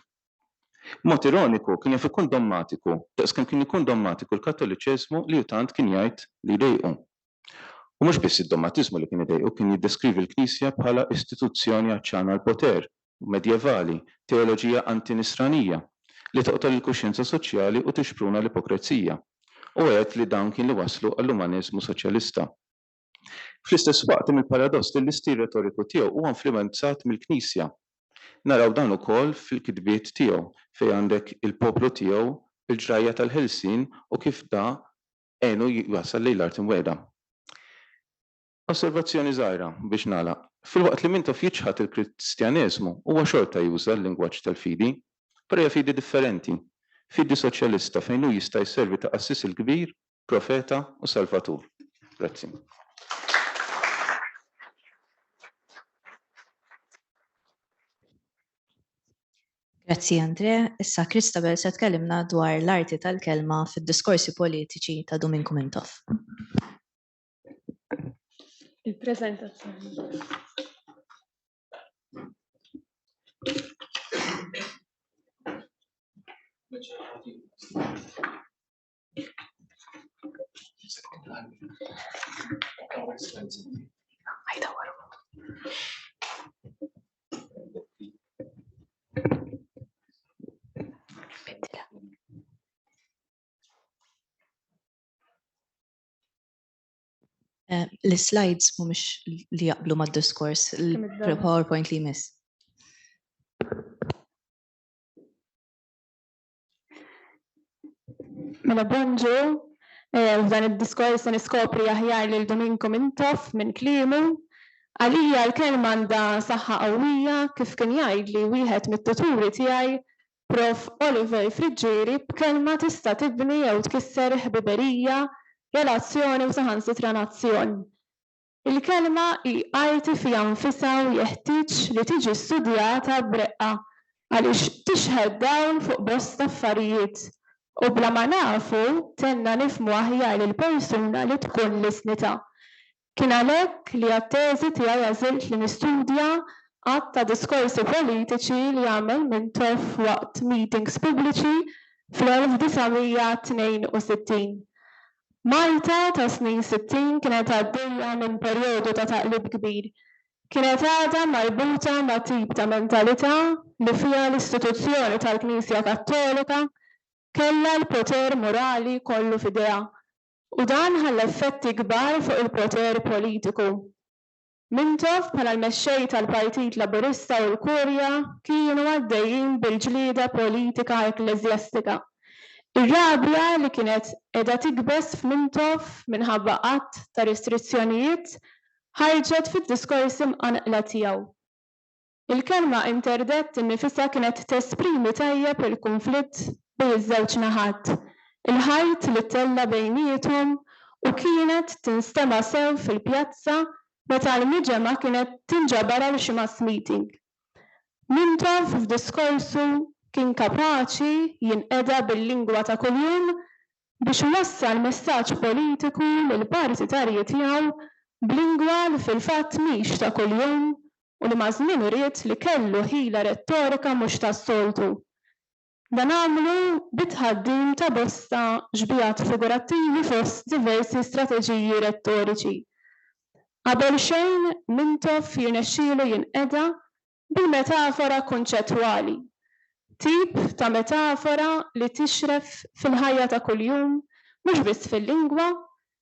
Mod ironiku kien jaf ikun dommatiku, daqskemm kien ikun dommatiku l-Kattoliċeżmu li hu tant kien jgħid li jdejqu. U mhux biss id-dommatiżmu li kien idejqu kien jiddeskrivi l-Knisja bħala istituzzjoni aċċana l-poter, medjevali, teoloġija antinisranija li toqtol il-kuxjenza soċjali u tixpruna l-ipokrezija. U għedt li dawn kien li waslu għall-umaniżmu soċjalista. Fl-istess waqt hemm il-paradoss li l-istil retoriku tiegħu huwa influenzat mill-Knisja. Naraw dan ukoll fil-kitbiet tiegħu fejn għandek il-poplu tiegħu il-ġrajja tal-ħelsien u kif da għenu jasal lejn l-art imweda. Osservazzjoni żgħira biex nagħlaq. Fil-waqt li Mintoff jiġħad il-Kristjaneżmu huwa xorta juża l-lingwaġġ tal-fidi, però hija fidi differenti. Fidi soċjalista fejn hu jista' jservi ta' qassis il-kbir, profeta u salvatur. Grazzi. Grazzi Andrea. Issa Kristabel se tkellimna dwar l-arti tal-kelma fid-diskorsi politiċi ta' Domingos Mintoff. Il-prezentazzjoni. L-slides mhumiex li jaqblu mad-diskors, il-PowerPoint li jmiss. Mela bonġu, f'dan id-diskors se niskopri aħjar lil Domingos Mintoff minn kliemu. Għalija l-kelma għandha saħħa qawwija kif kien jgħidli wieħed mit-tuturi tiegħi Prof. Oliver Friġġieri b'kelma tista' tibni jew tkisser ħbiberija, relazzjoni u saħansitra nazzjon. Il-kelma hi arti fiha nfisha u jeħtieġ li tiġi studjata b'reqqa għaliex tixħed dawn fuq bosta affarijiet. U bla ma nafu tenna nifhmu aħjar lill-persuna li tkun l-isnita. Kien għalhekk li għat-teżi tiegħi għażilt li nistudja għadd ta' diskorsi politiċi li għamel Mintoff waqt meetings pubbliċi fl-1962. Malta ta' snin 60 kienet għaddejja minn perjodu ta' taqlib kbir. Kienet għadha marbuta ma' tip ta' mentalità li fiha l-istituzzjoni tal-Knisja Kattolika kellha l-poter morali kollu f'idejha u dan ħalla effetti kbar fuq il-poter politiku. Mintoff bħala l-mexxej tal-Partit Laburista u l-Kurja kienu għaddejjin bil-ġlieda politika ekklesjastika. Ir-rabja li kienet qiegħda tikbes f'Mintoff minħabba qatt ta' restrizzjonijiet ħarġet fid-diskorsi mqanqla tiegħu. Il-kelma interdett innifisha kienet tesprimi tajjeb il-konflitt bejn iż-żewġ naħat, il-ħajt li tella bejniethom u kienet tinstema' sew fil-pjazza meta l-miġema kienet tinġabar għal xi mass meeting. Mintoff f'diskorsu kien kapaċi jinqeda bil-lingwa ta' kuljum biex wassal messaġġ politiku lill-partitarji tiegħu b'lingwa li fil-fatt mhix ta' kuljum u li ma' żmien uriet li kellu ħila rettorika mhux tas-soltu. Dan għamlu bit-tħaddim ta' bosta ġbijat figurattivi fost diversi strateġiji rettoriċi. Qabel xejn Mintoff jirnexxielu jinqeda bil-metafora konċettwali. Tip ta' metafora li tixref fil-ħajja ta' kuljum, mhux biss fil-lingwa,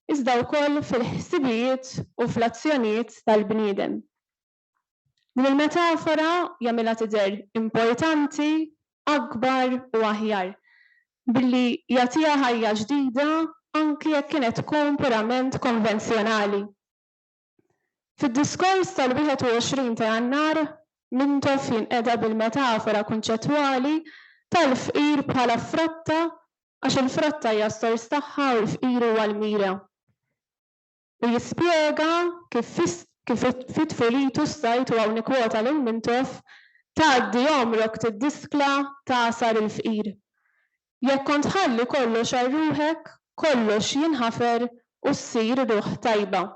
iżda wkoll fil-ħsibijiet u fl-azzjonijiet tal-bniedem. Din il-metafora jagħmilha tidher importanti, akbar u aħjar, billi jagħtiha ħajja ġdida anki jekk kienet tkun purament konvenzjonali. Fid-diskors tal-21 ta' Jannar, Mintoff jinqeda bil-metafora konċettwali tal-fqir bħala frotta għax il-frotta hija s-sors tagħha u l-fqir huwa l-mira. U jispjega kif fit-tfulitu s-sajt u hawn ikkwota lil Mintoff tgħaddi omrok tiddiskla tasar il-fqir. Jekk kont ħalli kollox għal ruħek, kollox jinħafer u ssir ruħ tajba.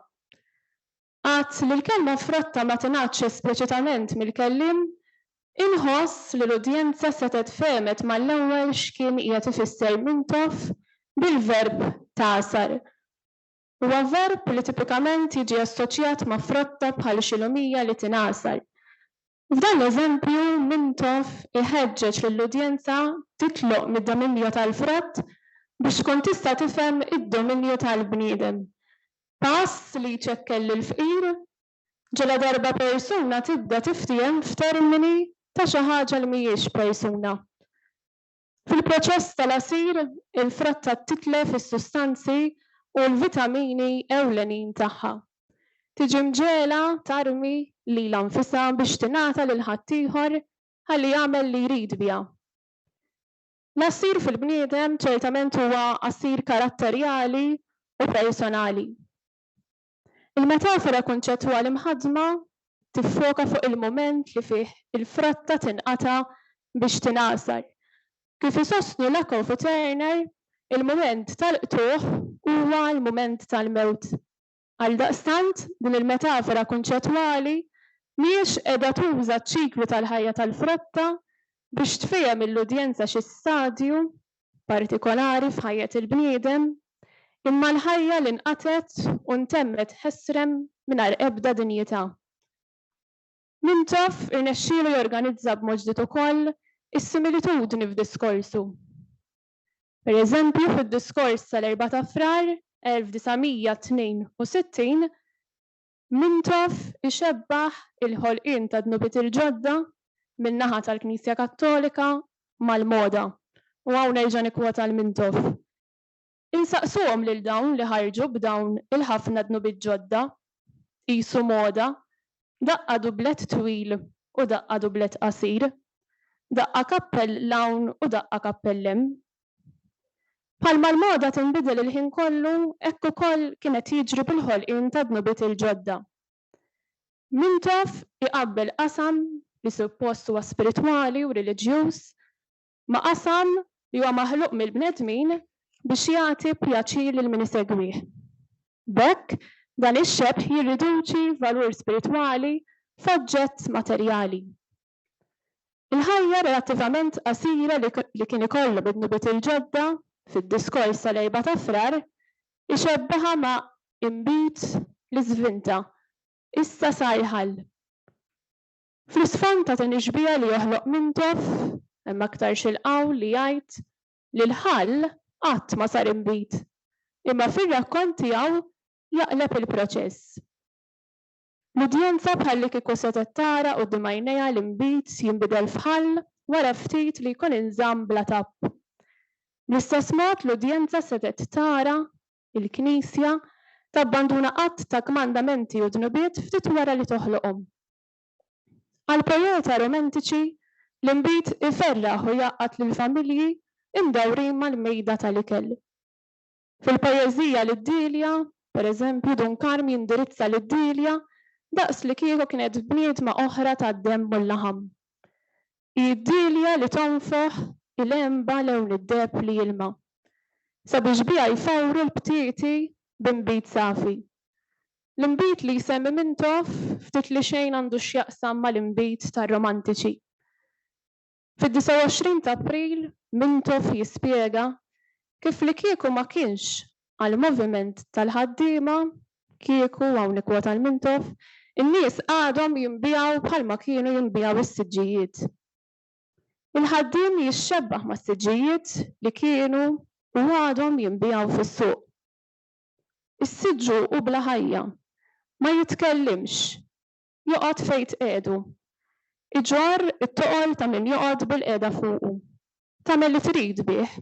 Għadd li l-kelma frotta ma tingħadx espliċitament mill-kelliem, inħoss li l-udjenza setet femet mal-ewwel x'kien qiegħed ifisser Mintoff bil-verb tasar. Huwa verb li tipikament jiġi assoċjat ma' frotta bħal xi lumija li tingħasar. F'dan l-eżempju Mintoff iħeġġeġ lill-udjenza titloq mid-dominju tal-frott biex tkun tista' tifhem id-dominju tal-bniedem. pass li jċekkel l-fqir, ġala darba persuna tibda tiftijem f'termini ta' xi ħaġa li mhijiex persuna. Fil-proċess tal-għasir, il-fratta titlef is-sustanzi u l-vitamini ewlenin tagħha. Tiġi mġela tarmi lilha nfisha biex tingħata lil ħaddieħor ħalli jagħmel li jrid biha. L-għasir fil-bniedem ċertament huwa għasir karatterjali u personali. Il-metafora konċettwali mħaddma tiffoka fuq il-mument li fih il-fratta tinqata biex tingħasar. Kif isostnu Lakoff u Turner, il-mument tal-qtuħ huwa l-mument tal-mewt. Għaldaqstant, din il-metafora konċettwali mhijiex qiegħda tuża ċ-ċiklu tal-ħajja tal-fratta biex tfehhem mill-udjenza xi stadju partikolari f'ħajja il-bniedem, imma l-ħajja li nqatet u ntemmet ħesrem mingħajr ebda dinjità. Mintoff irnexxielu jorganizza b'mod ġdid ukoll is-similitudni f'diskorsu. Pereżempju fid-diskors tal-4 ta' Frar 1962, Mintoff ixebbaħ il-ħolqien ta' dnubiet il-ġodda min-naħa tal-Knisja Kattolika mal-moda. U hawn nerġa' nikkwota l-Mintoff. Insaqsuhom lil dawn li ħarġu b'dawn il-ħafna dnubiet ġodda, qisu moda, daqqa dublet twil u daqqa dublet qasir, daqqa kappell lawn u daqqa kappellem. Bħalma l-moda tinbidel il-ħin kollu, hekk ukoll kienet jiġri bil-ħolqien ta' dnubiet il-ġodda. Mintoff iqabbel qasam li suppost huwa spiritwali u reliġjuż ma' qasam li huwa maħluq mill-bnedmin biex jagħti pjaċir lil min isegwih. B'hekk dan ix-xebħ jirriduċi valur spiritwali f'oġġett materjali. Il-ħajja relattivament qasira li kien ikollha bid-dnubiet il-ġodda fid-diskors tal-4 ta' Frar ixebbaħa ma' imbit li żvinta, issa sar ħall. Fl-isfond ta' tinixbija li joħloq Mintoff hemm aktar xilqaw li jgħid li l-ħall qatt ma sar imbit, imma fir-rakkont tiegħu jaqleb il-proċess. L-udjenza bħalli kieku setet tara quddiem għajnejha l-imbit jinbidel f'ħall wara ftit li jkun inżamm bla tapp. Bl-istess mod l-udjenza setet tara il-Knisja tabbanduna qatt ta' kmandamenti u dnubiet ftit wara li toħloqhom. Għal poeta romantiċi l-imbit iferraħ u jaqqat lill-familji imdawrin mal-mejda tal-ikel. Fil-poeżija l-Iddilja, pereżempju Dunkarm jindirizza l-Iddilja daqs li kieku kienet bniedma oħra tad-demm u l-laħam. Iddilja li tonfoħ il-emba lewn id-deb li jilma. Sabiex biha jfawru l-btieti b'imbit safi. L-imbit li jsemmi Mintoff ftit li xejn għandu x'jaqsam mal-imbit tar-romantiċi. Fid-29 ta' April Mintoff jispjega kif li kieku ma kienx għall-moviment tal-ħaddiema kieku hawn nikkwota l-Mintoff, in-nies għadhom jinbijaw bħalma kienu jinbijaw is-siġġijiet. Il-ħaddiem jixxebbaħ mas-siġġijiet li kienu u għadhom jinbijaw fis-suq. Is-siġġu u bla ħajja ma jitkellimx, joqgħod fejn qiegħdu. Iġorr it-toqol ta' min joqgħod bil-qiegħda fuqu. Tagħmel li trid bih.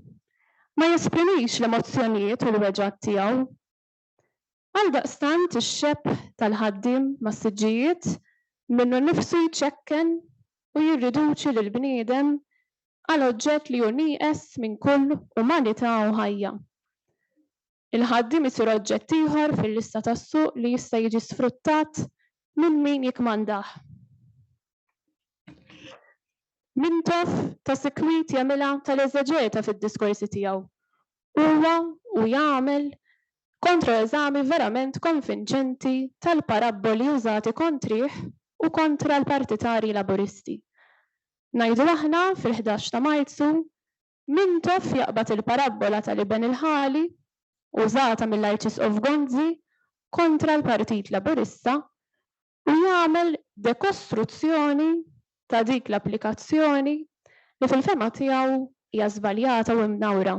Ma jesprimix l-emozzjonijiet u l-weġgħat tiegħu. Għaldaqstant ix-xepp tal-ħaddiem mas-siġġijiet minnu nnifsu jċekken u jirriduċi lill-bniedem għal oġġett li hu nieqes minn kull umanità u ħajja. Il-ħaddiem isir oġġett ieħor fil-lista tas-suq li jista' jiġi sfruttat minn min jikmandah. Mintoff ta' sikwit jagħmilha tal-eżeġeta fid-diskorsi tiegħu. Huwa u jagħmel kontraeżami verament konvinċenti tal-parabboli użati kontrih u kontra l-partitari laburisti. Ngħidu aħna fil-11 ta' Marzu, Mintoff jaqbad il-parabbola tal-Iben il-Ħali użata mill-Arċisqof Gonzi kontra l-Partit Laburista u jagħmel dekostruzzjoni ta' dik l-applikazzjoni li fil-fema tiegħu hija żbaljata u mnawra.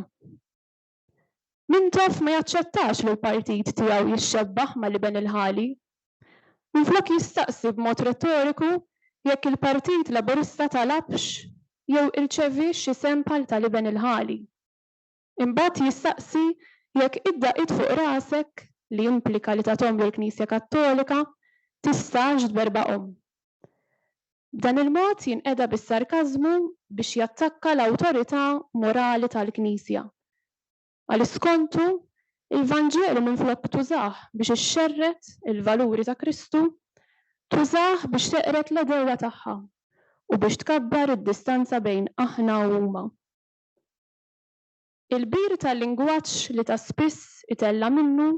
Mintoff ma jaċċettax li l-partit tiegħu jixxebbaħ ma' Liben il-Ħali. Minflok jistaqsi b'mod retoriku jekk il-Partit Laburista talabx jew irċevix xi sempal ta' Liben il-Ħali. Imbagħad jistaqsi jekk id-daqqiet fuq rasek li implika li tagħtom lill-Knisja Kattolika tistax tberbaqhom. B'dan il-mod jinqeda bis-sarkażmu biex jattakka l-awtorità morali tal-Knisja. Għal-iskontu, il-Vanġelu minflok tużah biex ixxerret il-valuri ta' Kristu, tużah biex teqret l-edewa tagħha u biex tkabbar id-distanza bejn aħna u huma. Il-bir tal-lingwaġġ li ta' spiss itella minnu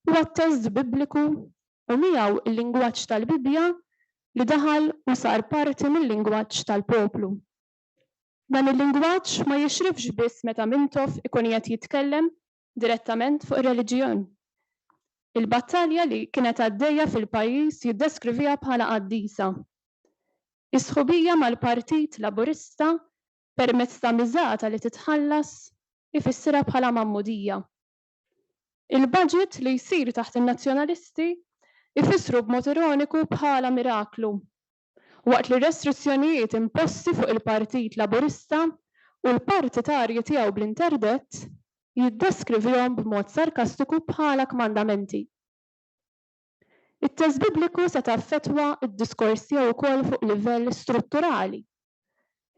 huwa t-test Bibliku u miegħu il-lingwaġġ tal-Bibja li daħal u sar parti mill-lingwaġġ tal-poplu. Dan il-lingwaġġ ma jixrifx biss meta Mintoff ikun qed jitkellem direttament fuq ir-reliġjon. Il-battalja li kienet għaddejja fil-pajjiż jiddeskrivija bħala qaddisa. Is-sħubija mal-Partit Laburista permezz ta' miżata li titħallas ifissirha bħala mammudija. Il-budget li jsir taħt in-nazzjonalisti ifissru b'mod ironiku bħala miraklu. Waqt li restrizzjonijiet imposti fuq il-Partit Laburista u l-partitarji tiegħu bl-interdett jiddeskrivihom b'mod sarkastiku bħala kmandamenti. It-test Bibliku se taffettwa d-diskors tiegħu wkoll fuq livell strutturali.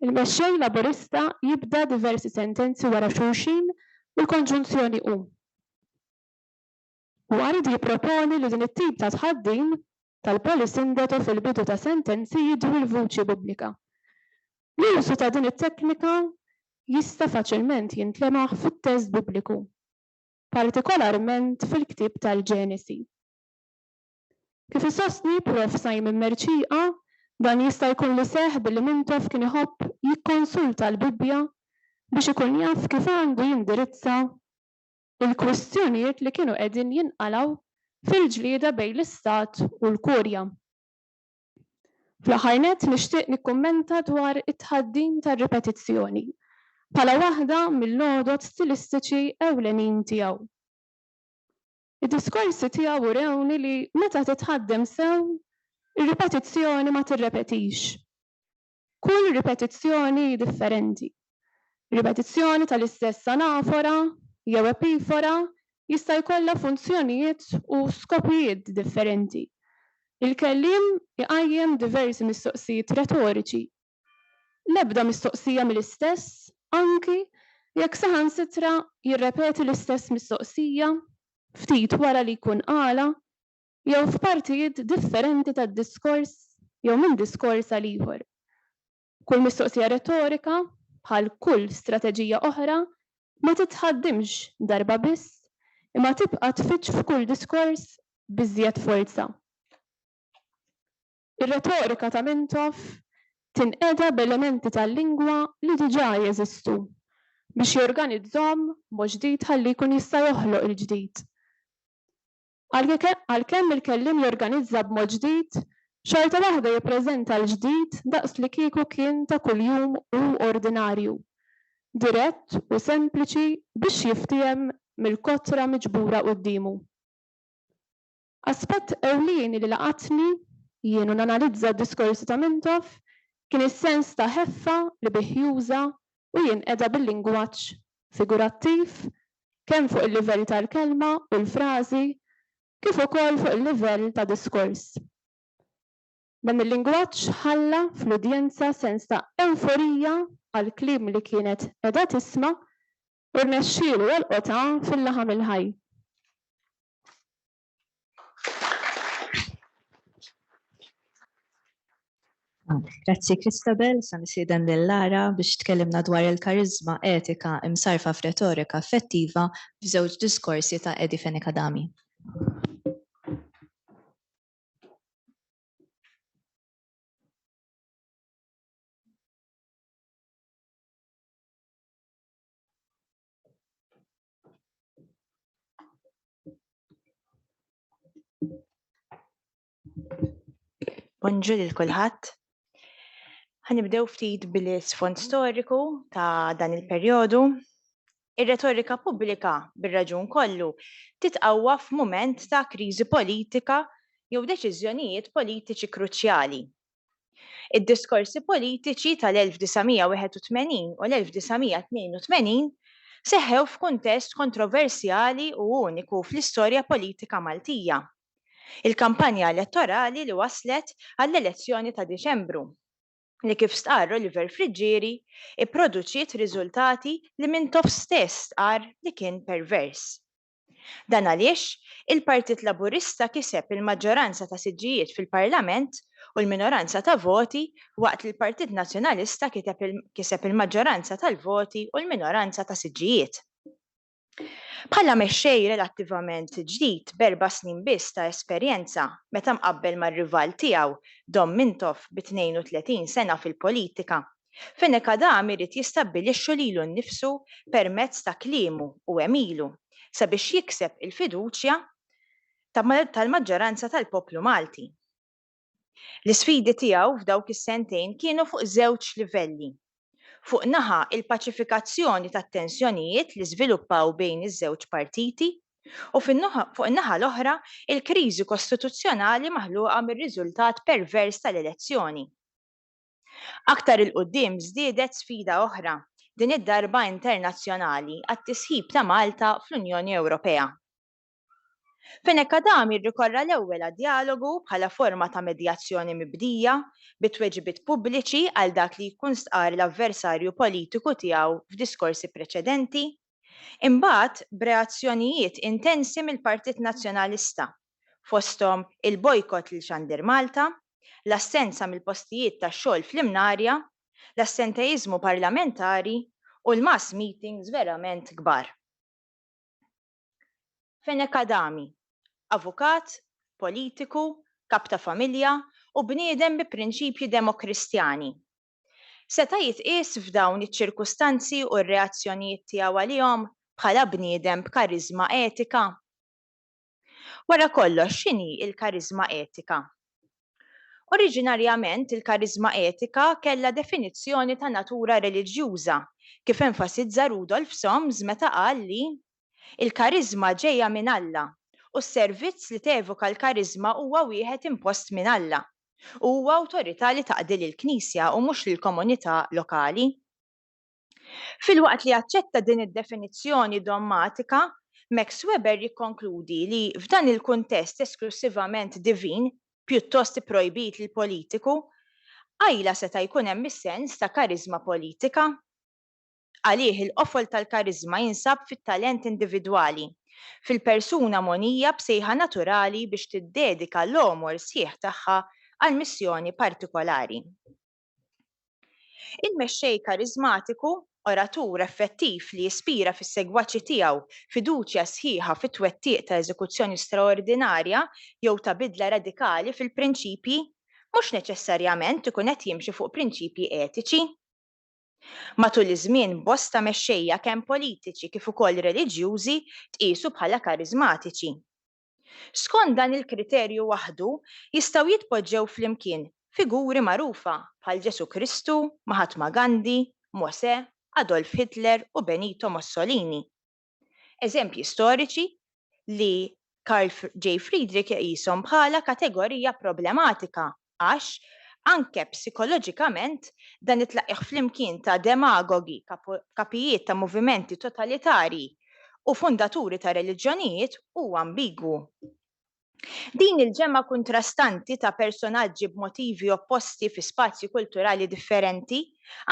Il-mexxej Laburista jibda diversi sentenzi wara xulxin u l-konġunzjoni u. U għarid jipproponi li din it-tip ta' tħaddin tal-policy indeto fil-bidu ta' sentenzi jidħu l-vuċi pubblika. L-użu ta' din it-teknika jista' faċilment jintlemaħ fit-test Bibliku, partikolarment fil-ktieb tal-Ġenesi. Kif isostni Prof. Simon Merċieqa, dan jista' jkun li seħħ billi Mintoff kien iħobb jikkonsulta l-Bibja biex ikun jaf kif għandu jindirizza il-kwistjonijiet li kienu qegħdin jinqalgħu fil-ġlieda bejn l-Istat u l-Kurja. Fl-aħħar nett nixtieq nikkummenta dwar it-tħaddin tar-ripetizzjoni bħala waħda mill-għodod stilistiċi ewlenin tiegħu. Id-diskorsi tiegħu urewni li meta titħaddem sew, ir-ripetizzjoni ma tirrepetix. Kull ripetizzjoni differenti. Ripetizzjoni tal-istess anafora jew epifora jista' jkollha funzjonijiet u skopijiet differenti. Il-kelliem iqajjem diversi mistoqsijiet retoriċi. L-ebda mistoqsija mill-istess, anki jekk saħansitra jirrepeti l-istess mistoqsija ftit wara li jkun qala jew f'partijiet differenti tad-diskors jew minn diskors għal ieħor. Kull mistoqsija retorika bħal kull strateġija oħra ma titħaddimx darba biss imma tibqa' tfittx f'kull diskors biżżejjed forza. Ir-retorika ta' Mintoff tinqeda b'elementi tal-lingwa li diġà jeżistu biex jorganizzahom mod ġdid ħalli jkun jista' joħloq il-ġdid. Għalkemm il-kelliem jorganizza b'mod ġdid, xorta waħda jippreżenta l-ġdid daqs li kieku kien ta' kuljum u ordinarju, dirett u sempliċi biex jiftiem mill-kotra miġbura qudiemu. Aspett ewlieni li laqatni jienu nanalizza d-diskorsi ta' Mintoff kien is-sens ta' ħeffa li bih juża u jinqeda bil-lingwaġġ figurattiv kemm fuq il-livell tal-kelma u l-frażi kif ukoll fuq il-livell ta' diskors. Dan il-lingwaġġ ħalla fl-udjenza sens ta' euforija għal kliem li kienet qiegħda tisma' u rnexxielu jolqotha fil-laħam il-ħaj. Grazzi Kristabel, sa nisieden lil Lara biex tkellimna dwar il-karizma etika imsarfa f'retorika effettiva f'żewġ diskorsi ta' Edi Fenikadami. Bonġur lil kulħadd. Ħanibdew ftit bil-sfond storiku ta' dan il-perjodu. Ir-retorika pubblika bir-raġun kollu titqawwa f'mument ta' kriżi politika jew deċiżjonijiet politiċi kruċjali. Id-diskorsi politiċi tal-1981 u l-1982 seħħew f'kuntest kontroversjali u uniku fl-istorja politika Maltija. Il-kampanja elettorali li waslet għall-elezzjoni ta' Diċembru, li kif stqar Oliver Friġġieri ipproduċiet riżultati li Mintoff stess stqar li kien pervers. Dan għaliex il-Partit Laburista kiseb il-maġġoranza ta' siġġijiet fil-Parlament u l-minoranza ta' voti waqt li l-Partit Nazzjonalista kiseb il-maġġoranza tal-voti u l-minoranza ta' siġġijiet. Bħala mexxej relattivament ġdid b'4 snin biss ta' esperjenza meta mqabbel mar-rival tiegħu Dom Mintoff bi 32 sena fil-politika, Fenek Adami irid jistabbilixxu lilu nnifsu permezz ta' kliemu u emilu sabiex jikseb il-fiduċja tal-maġġoranza tal-poplu Malti. L-isfidi tiegħu f'dawk is-sentejn kienu fuq żewġ livelli. Fuq naħa il-paċifikazzjoni tat-tensjonijiet li żviluppaw bejn iż-żewġ partiti u fuq in-naħa l-oħra il-kriżi kostituzzjonali maħluqa mir-riżultat pervers tal-elezzjoni. Aktar il-qudiem żdiedet sfida oħra, din id-darba internazzjonali għat-tisħib ta' Malta fl-Unjoni Ewropea. Fenek Adami rrikorra l-ewwel dialogu bħala forma ta' medjazzjoni mibdija bit-tweġibiet pubbliċi għal dak li jkun stqar l-avversarju politiku tiegħu f'diskorsi preċedenti, imbagħad b'reazzjonijiet intensi mill-Partit Nazzjonalista, fosthom il-bojkott lil Xandir Malta, l-assenza mill-postijiet tax-xogħol fl-imnarja, l-assentejiżmu parlamentari u l-mass meetings verament kbar. Fenek Adami, avukat, politiku, kap ta' familja u bniedem bi prinċipji demokristjani. Seta' jitqies f'dawn iċ-ċirkustanzi u r-reazzjonijiet tiegħu għalihom bħala bniedem b'kariżma etika. Wara kollox x'inhi l-kariżma etika? Oriġinarjament il-kariżma etika kellha definizzjoni ta' natura reliġjuża kif enfasizza Rudolf Soms meta qal li il-kariżma ġejja minn Alla u s-servizz li tevoka l-kariżma huwa wieħed impost minn Alla u huwa awtorità li taqdi lill-Knisja u mhux lill-komunità lokali. Filwaqt li aċċetta din id-definizzjoni dogmatika, Max Weber jikkonkludi li f'dan il-kuntest esklusivament divin pjuttost ipprojbit lill-politiku, għajla seta' jkun hemm is-sens ta' kariżma politika. Għalih il-qofol tal-kariżma jinsab fit-talent individwali, fil-persuna monija b'sejħa naturali biex tiddedika l-omor sħiħ tagħha għal missjoni partikolari. Il-mexxej kariżmatiku, oratur effettiv li jispira fis-segwaċi tiegħu fiduċja sħiħa fit-twettiq ta' eżekuzzjoni straordinarja jew ta' bidla radikali fil-prinċipji, mhux neċessarjament ikun qed jimxi fuq prinċipji etiċi. Matul iż-żmien bosta mexxejja kemm politiċi kif ukoll reliġjużi tqisu bħala kariżmatiċi. Skont dan il-kriterju waħdu jistgħu jitpoġġew flimkien figuri magħrufa bħal Ġesu Kristu, Mahatma Gandhi, Mosè, Adolf Hitler u Benito Mussolini. Eżempji storiċi li Carl J. Friedrich jqishom bħala kategorija problematika għax anke psikoloġikament dan it-tlaqqih flimkien ta' demagogi, kapijiet ta' movimenti totalitari u fundaturi ta' reliġjonijiet huwa ambigwu. Din il-ġemma kontrastanti ta' personaġġi b'motivi opposti fi spazji kulturali differenti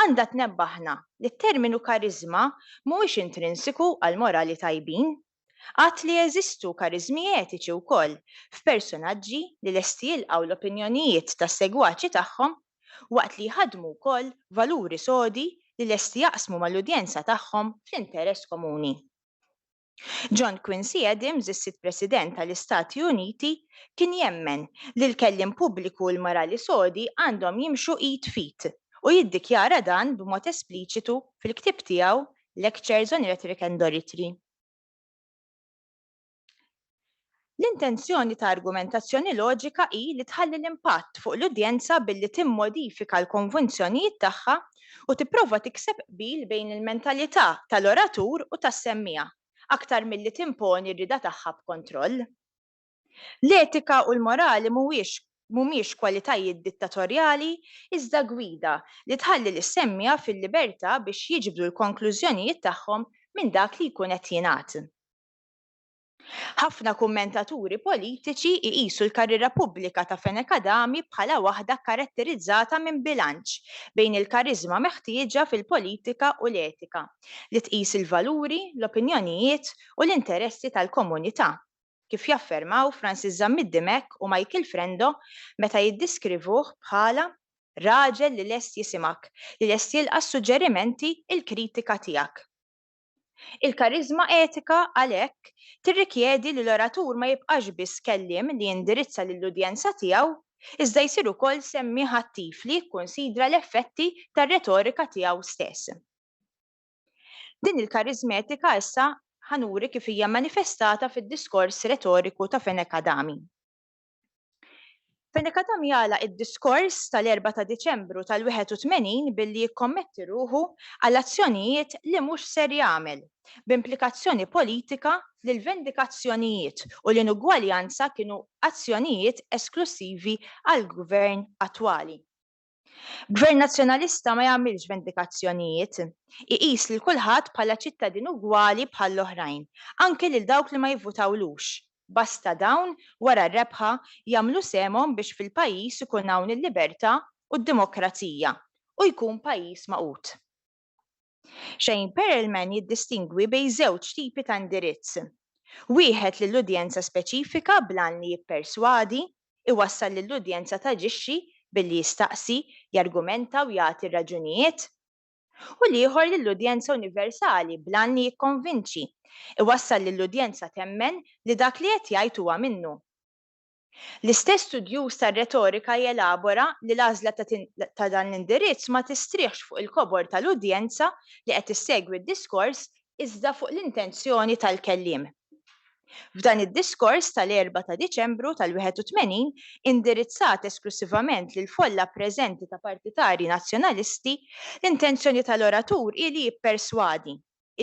għandha tnebbaħna li t-terminu kariżma mhuwiex intrinsiku għal morali tajbin, għad li jeżistu kariżmi etiċi wkoll f'personaġġi li lesti jilqgħu l-opinjonijiet tas-segwaċi tagħhom waqt li jħaddmu wkoll valuri sodi li lesti jaqsmu mal-udjenza tagħhom fl-interess komuni. John Quincy Adams, is-Sitt President tal-Istati Uniti, kien jemmen li l-kellim pubbliku u l-morali sodi għandhom jimxu id fit u jiddikjara dan b'mod espliċitu fil-ktieb tiegħu Lectures on Rhetoric and Oratory. L-intenzjoni ta' argumentazzjoni loġika hi li tħalli l-impatt fuq l-udjenza billi timmodifika l-konvinzjonijiet tagħha u tipprova tikseb qbil bejn il-mentalità tal-oratur u tas-semmija, aktar milli timponi r-rida tagħha b'kontroll. L-etika u l-morali mhumiex kwalitajiet dittatorjali, iżda gwida li tħalli lis-semmija fil-libertà biex jiġbdu l-konklużjonijiet tagħhom minn dak li jkun qed jingħad. Ħafna kummentaturi politiċi jqisu l-karriera pubblika ta' Fenek Adami bħala waħda karatterizzata minn bilanċ bejn il-kariżma meħtieġa fil-politika u l-etika li tqis il-valuri, l-opinjonijiet u l-interessi tal-komunità, kif jaffermaw Francis Zammid-Dimek u Michael Frendo meta jiddiskrivuh bħala raġel li lest jisimak, li lest jilqa' suġġerimenti il-kritika tiegħek. Il-kariżma etika għalhekk tirrikjedi li l-oratur ma jibqax biss kelliem li jindirizza lill-udjenza tiegħu, iżda jsir ukoll semmi ħattif li jikkunsidra l-effetti tar-retorika tiegħu stess. Din il-kariżma etika issa ħanuri kif hija manifestata fid-diskors retoriku ta' Fenek Adami. Fenek Adami għala id-diskors tal-4 ta' Diċembru tal-81 billi jikkommetti ruħu għal azzjonijiet li mhux ser jagħmel b'implikazzjoni politika li l-vendikazzjonijiet u l-inugwaljanza kienu azzjonijiet esklusivi għall-gvern attwali. Gvern nazzjonalista ma jagħmilx vendikazzjonijiet, iqis lil kulħadd bħala ċittadin ugwali bħall-oħrajn, anke lil dawk li ma jivvutawlux. Basta dawn wara r-rebħa jagħmlu semhom biex fil-pajjiż ikun hawn il-libertà u d-demokrazija u jkun pajjiż maqut. Shane Perelman jiddistingwi bejn żewġ tipi ta' indirizz. Wieħed lill-udjenza speċifika blan li jipperswadi, iwassal lill-udjenza taġixxi billi jistaqsi, jargumenta u jagħti raġunijiet, u l-ieħor lill-udjenza universali blan li jikkonvinċi, iwassal lill-udjenza temmen li dak li qed jgħid huwa minnu. L-istess studjuż tar-retorika jelabora li l-għażla ta' dan l-indirizz ma tistrieħx fuq il-kobor tal-udjenza li qed issegwi d-diskors iżda fuq l-intenzjoni tal-kelliem. F'dan id-diskors tal-4 ta' Diċembru tal-81 indirizzat esklusivament lil folla preżenti ta' partitari nazzjonalisti, l-intenzjoni tal-oratur hi li jipperswadi,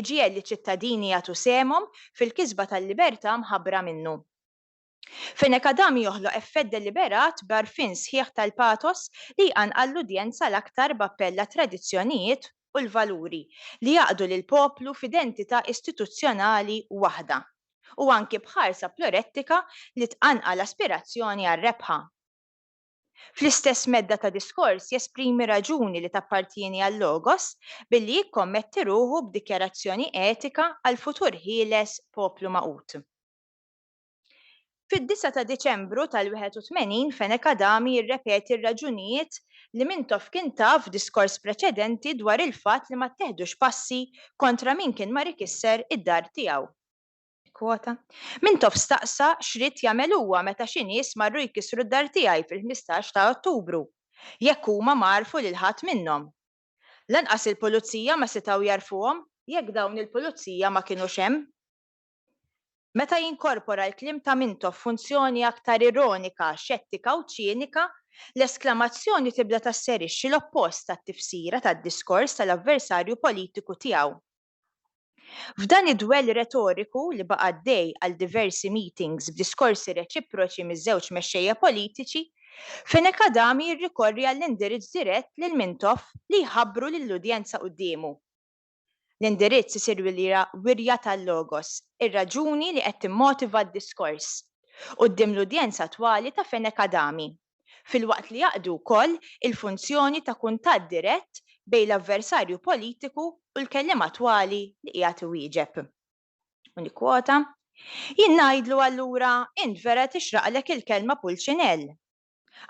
iġiel li ċittadini jagħtu semhom fil-kisba tal-libertà mħabbra minnu. Fenek Adami joħloq effett deliberat b'għarfien sħiħ tal-patos li jqanqal l-udjenza l-aktar b'appell tradizzjonijiet u l-valuri li jaqdu lil poplu f'identità istituzzjonali waħda u anki bħarsa plorettika li tqanqal aspirazzjoni għar-rebħa. Fl-istess medda ta' diskors jesprimi raġuni li tappartieni għal-logos billi jikkommetti ruħu b'dikjarazzjoni etika għal futur ħieles poplu maqut. Fid-9 ta' Diċembru tal-81 Fenek Adami jirrepeti r-raġunijiet li Mintoff kien taf f'diskors preċedenti dwar il-fatt li ma tteħdux passi kontra min kien mar ikisser id-dar tiegħu. Kwota. Mintoff staqsa x'rid jagħmel huwa meta xi nies marru jkissru d-dar tiegħi fil-15 ta' Ottubru, jekk huma marfu lil ħadd minnhom. Lanqas il-pulizija ma setgħu jarfuhom jekk dawn il-pulizija ma kinux hemm. Meta jinkorpora l-kliem ta' Mintoff funzjoni aktar ironika, xettika u ċinika, l-esklamazzjoni tibda tasserixxi l-oppost tat-tifsira tad-diskors tal-avversarju politiku tiegħu. F'dan id-dwell retoriku li baqa' għaddej għal diversi meetings b'diskorsi reċiproċi miż-żewġ mexxejja politiċi, Fenek Adami jirrikorri għall-indirizz dirett lil Mintoff li jħabbru lill-udjenza qudiemu. L-indirizz isir wirja tal-logos, ir-raġuni li qed timmotiva d-diskors quddiem l-udjenza attwali ta' Fenek Adami, filwaqt li jaqdu wkoll il-funzjoni ta' kuntatt dirett bejn l-avversarju politiku u l-kelliem attwali li qiegħed iwieġeb. U nikkwota, jien ngħidlu allura int vera tixraqlek il-kelma Pulcinell.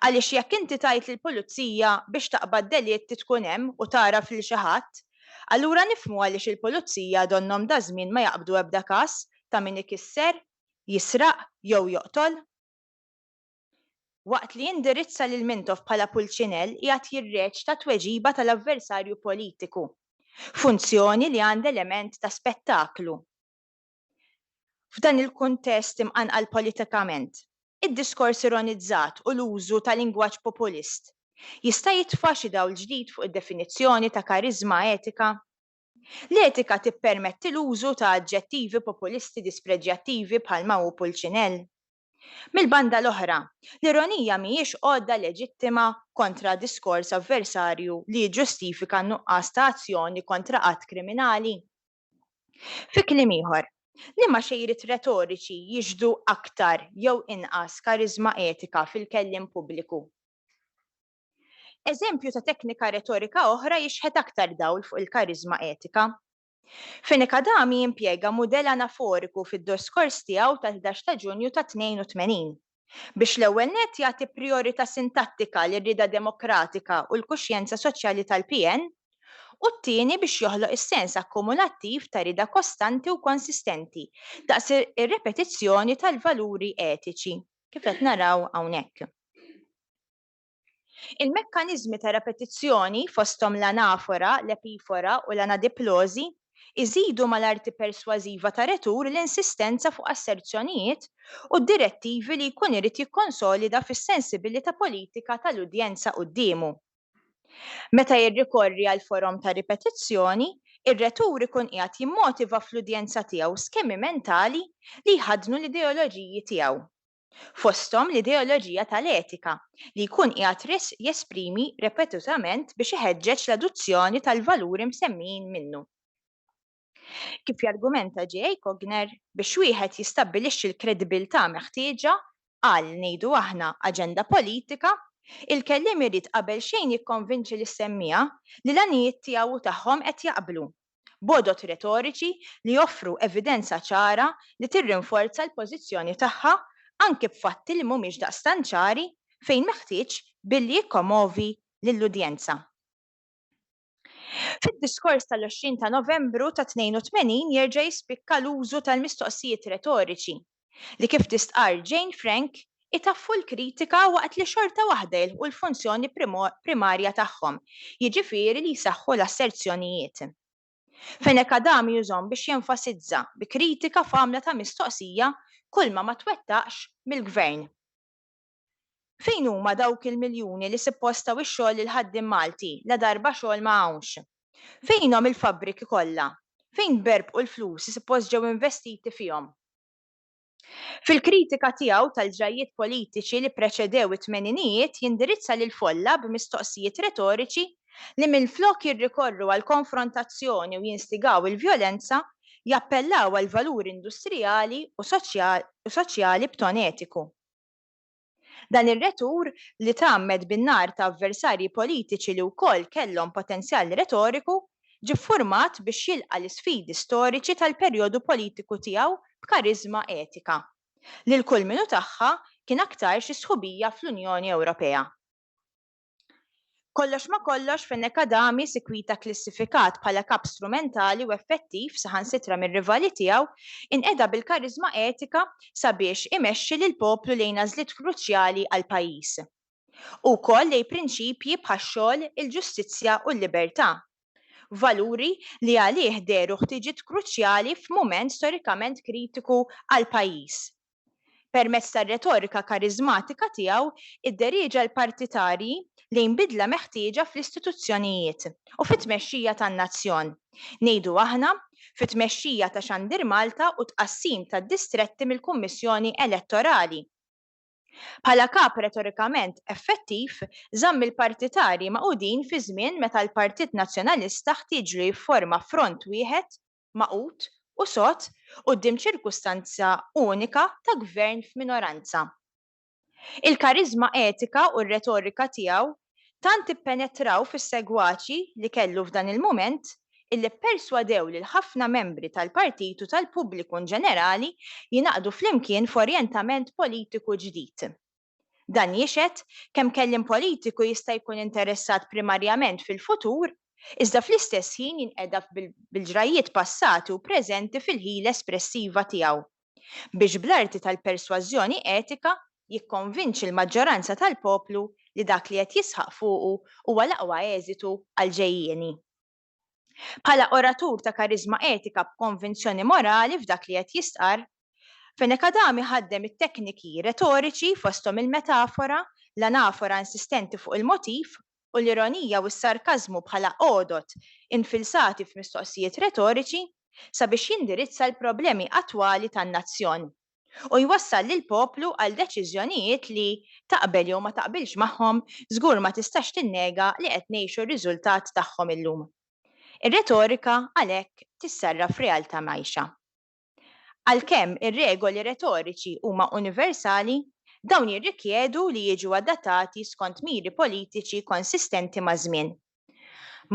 Għaliex jekk inti tajt lill-pulizija biex taqbad delitt tkun hemm u taraf lil xi ħadd, allura nifhmu għaliex il-pulizija donhom da żmien ma jaqbdu ebda każ ta' min ikisser, jisraq jew joqtol. Waqt li jindirizza lil Mintoff bħala Pulcinell qiegħed jirreċta tweġiba tal-avversarju politiku, funzjoni li għandha element ta' spettaklu. F'dan il-kuntest imqanqal politikament, id-diskors ironizzat u l-użu ta' lingwaġġ populist jista' jitfa' xi dawl ġdid fuq id-definizzjoni ta' kariżma etika? L-etika tippermetti l-użu ta' aġġettivi populisti dispreġjattivi bħalma hu Pulcinell. Mill-banda l-oħra, l-ironija mhijiex għodda leġittima kontra diskors avversarju li jiġġustifika nuqqas ta' azzjoni kontra qatt kriminali. Fi kliem ieħor, liema xejriet retoriċi jiġdu aktar jew inqas kariżma etika fil-kelliem pubbliku. Eżempju ta' teknika retorika oħra jixħed aktar dawl fuq il-kariżma etika. Finikadami jimpjega mudell anaforiku fid-diskors tiegħu tal-11 ta' Ġunju ta' 82 biex l-ewwel nett jagħti priorità sintattika lir-rieda demokratika u l-kuxjenza soċjali tal-PN u t-tieni biex joħloq is-sens akkumulattiv ta' rieda kostanti u konsistenti daqs ir-repetizzjoni tal-valuri etiċi kif qed naraw hawnhekk. Il-mekkaniżmi ta' repetizzjoni fosthom l-anafora, l-epifora u l-anadiplożi iżidu mal-arti persważiva ta' retur l-insistenza fuq asserzjonijiet u d-direttivi li jkun irid jikkonsolida fis-sensibilità politika tal-udjenza qudiemu. Meta jirrikorri għal forom ta' ripetizzjoni, ir-retur ikun qiegħed jimmotiva fl-udjenza tiegħu skemi mentali li jħaddnu l-ideoloġiji tiegħu. Fosthom l-ideoloġija tal-etika li jkun qiegħed jesprimi repetutament biex iħeġġeġ l-adozzjoni tal-valuri msemmijin minnu. Kif jargumenta J.A. Cogner biex wieħed jistabbilixxi l-kredibilità meħtieġa għal ngħidu aħna aġenda politika, il-kelliem irid qabel xejn jikkonvinċi lis-semmija li l-għanijiet tiegħu tagħhom qed jaqblu b'għodod retoriċi li joffru evidenza ċara li tirrinforza l-pożizzjoni tagħha anke b'fatti li mhumiex daqstant ċari fejn meħtieġ billi jikkomovi lill-udjenza. Fid-diskors tal-20 ta' Novembru ta' 82 jerġa' jispikka l-użu tal-mistoqsijiet retoriċi li kif tistqar Jane Frank itaffu l-kritika waqt li xorta waħda jilħqu l-funzjoni primarja tagħhom, jiġifieri li jsaħħu l-asserzjonijiet. Fenekadami jużhom biex jenfasizza bi kritika f'għamla ta' mistoqsija kull ma twettaqx mill-gvern. Fejn huma dawk il-miljuni li suppostaw ix-xogħol lil ħaddiem Malti la darba xogħol ma hawnx? Fejnhom il-fabbriki kollha? Fejn berbqu l-flus li suppost ġew investiti fihom? Fil-kritika tiegħu tal-ġrajiet politiċi li preċedew it-tmeninijiet jindirizza lil folla b'mistoqsijiet retoriċi li minflok jirrikorru għal konfrontazzjoni u jinstigaw il-vjolenza jappellaw għal valuri industrijali u soċjali b'ton etiku. Dan ir-retur li tgħammed bin-nar ta' avversarji politiċi li wkoll kellhom potenzjal retoriku ġie ffurmat biex jilqa' l-isfidi storiċi tal-perjodu politiku tiegħu b'kariżma etika li l-kull minnu tagħha kien aktar xi sħubija fl-Unjoni Ewropea. Kollox ma kollox Fenekadami sikwita klassifikat bħala kap strumentali u effettiv saħansitra mir-rivali tiegħu inqeda bil-kariżma etika sabiex imexxi lil poplu lejn għażliet kruċjali għal pajjiż. Ukoll lejn prinċipji bħax-xogħol, il-ġustizzja u l-libertà. Valuri li għalih deru ħtiġiet kruċjali f'mument storikament kritiku għal pajjiż. Permezz tar-retorika kariżmatika tiegħu idderieġa l-partitarji lejn bidla meħtieġa fl-istituzzjonijiet u fit-tmexxija tan-nazzjon. Ngħidu aħna fit-tmexxija ta' Xandir Malta u tqassim tad-distretti mill-Kummissjoni Elettorali. Bħala kap retorikament effettiv, żamm il-partitarji maqudin fi żmien meta l-Partit Nazzjonalista ħtieġlu jifforma front wieħed maqut u sod quddiem ċirkustanza unika ta' gvern f'minoranza. Il-kariżma etika u r-retorika tiegħu tant ippenetraw fis-segwaċi li kellu f'dan il-mument illi perswadew lil ħafna membri tal-partit u tal-pubbliku ġenerali jingħaqdu flimkien f'orjentament politiku ġdid. Dan jixed kemm kelliem politiku jista' jkun interessat primarjament fil-futur, iżda fl-istess ħin jinqeda bil-ġrajiet passati u preżenti fil-ħila espressiva tiegħu biex bl-arti tal-persważjoni etika jikkonvinċi l-maġġoranza tal-poplu li dak li qed jisħaq fuqu huwa l-aqwa eżitu għal ġejjieni. Bħala oratur ta' kariżma etika b'konvinzjoni morali f'dak li qed jistqar, Fenek Adami ħaddem it-tekniki retoriċi fosthom il-metafora, l-anafora insistenti fuq il-motiv u l-ironija u s-sarkazmu bħala għodot infilsati f'mistoqsijiet retoriċi sabiex jindirizza l-problemi attwali tan-nazzjon u jwassal lil poplu għal deċiżjonijiet li taqbel jew ma taqbilx magħhom żgur ma tistax tinnega li qed ngħixu r-riżultat tagħhom illum. Ir-retorika għalhekk tissarra f'realtà magħxa. Għalkemm ir-regoli retoriċi huma universali, dawn jirrikjedu li jiġu adattati skont miri politiċi konsistenti ma' żmien.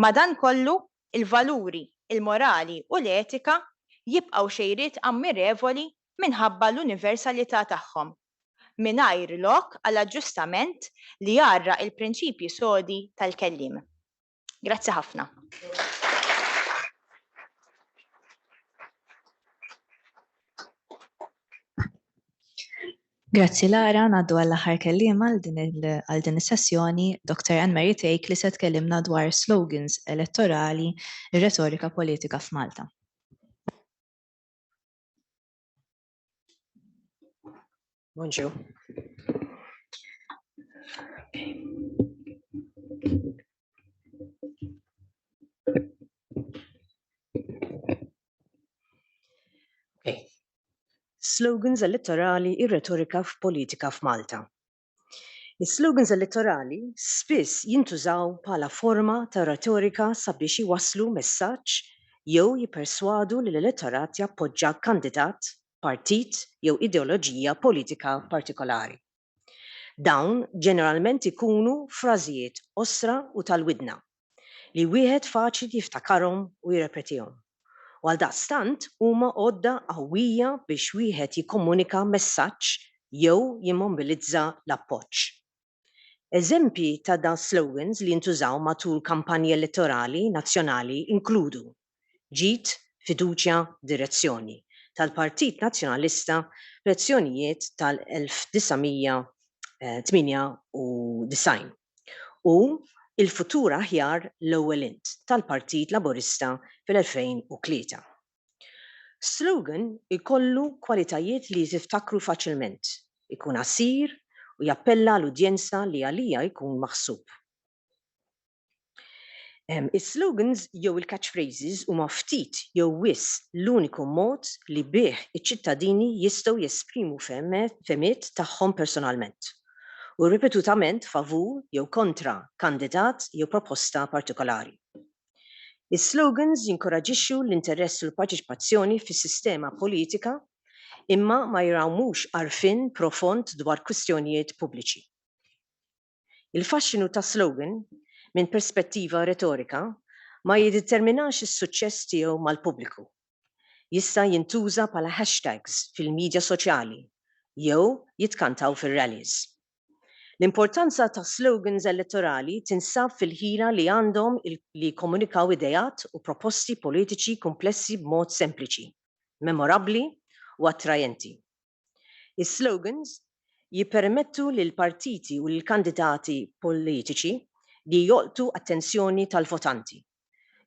Madankollu, il-valuri, il-morali u l-etika jibqgħu xejriet ammirevoli minħabba l-universalità tagħhom, mingħajr lok għal aġġustament li jarra il-prinċipji sodi tal-kelliem. Grazzi ħafna. Grazzi Lara, naddu għall-aħħar kelliem għal din is-sessjoni Dr. Anne-Marie Tejk li se tkellimna dwar slogans elettorali, ir-retorika politika f'Malta. Bonjour. Okay. Slogans elettorali ir-retorika f'politika f'Malta. Is-slogans elettorali spiss jintużaw bħala forma ta' retorika sabiex iwasslu messaġġ jew jipperswadu li l-elettorat jappoġġja kandidat, partit jew ideoloġija politika partikolari. Dawn ġeneralment ikunu frażijiet osra u tal-widna li wieħed faċli jiftakarhom u jirrepetihom. U għaldaqstant huma għodda qawwija biex wieħed jikkomunika messaġġ jew jimmobilizza l-appoġġ. Eżempji ta' dan slogans li jintużaw matul kampanji elettorali nazzjonali inkludu ġid, fiduċja, direzzjoni tal-Partit Nazzjonalista fl-elezzjonijiet tal-1998 u il-futur aħjar l-ewwel int tal-Partit Laburista fil-2003. Slogan ikollu kwalitajiet li tiftakru faċilment, ikun qasir u jappella l-udjenza li għalija jkun maħsub. Is-slogans jew il-catchphrases huma ftit jew wiss l-uniku mod li bih iċ-ċittadini jistgħu jesprimu fehmiet tagħhom personalment u ripetutament favur jew kontra kandidat jew proposta partikolari. Is-slogans jinkoraġixxu l-interess u l-parteċipazzjoni fis-sistema politika imma ma jrawmux għarfien profond dwar kwistjonijiet pubbliċi. Il-faxxinu ta' slogan minn perspettiva retorika ma jiddeterminax is-suċċess tiegħu mal-pubbliku. Jista' jintuża bħala hashtags fil-medja soċjali jew jitkantaw fir-rallies. L-importanza ta' slogans elettorali tinsab fil-ħila li għandhom li jkomunikaw idejat u proposti politiċi komplessi b'mod sempliċi, memorabbli u attrajenti. Is-slogans jippermettu lil partiti u lil kandidati politiċi li jolqtu attenzjoni tal-votanti,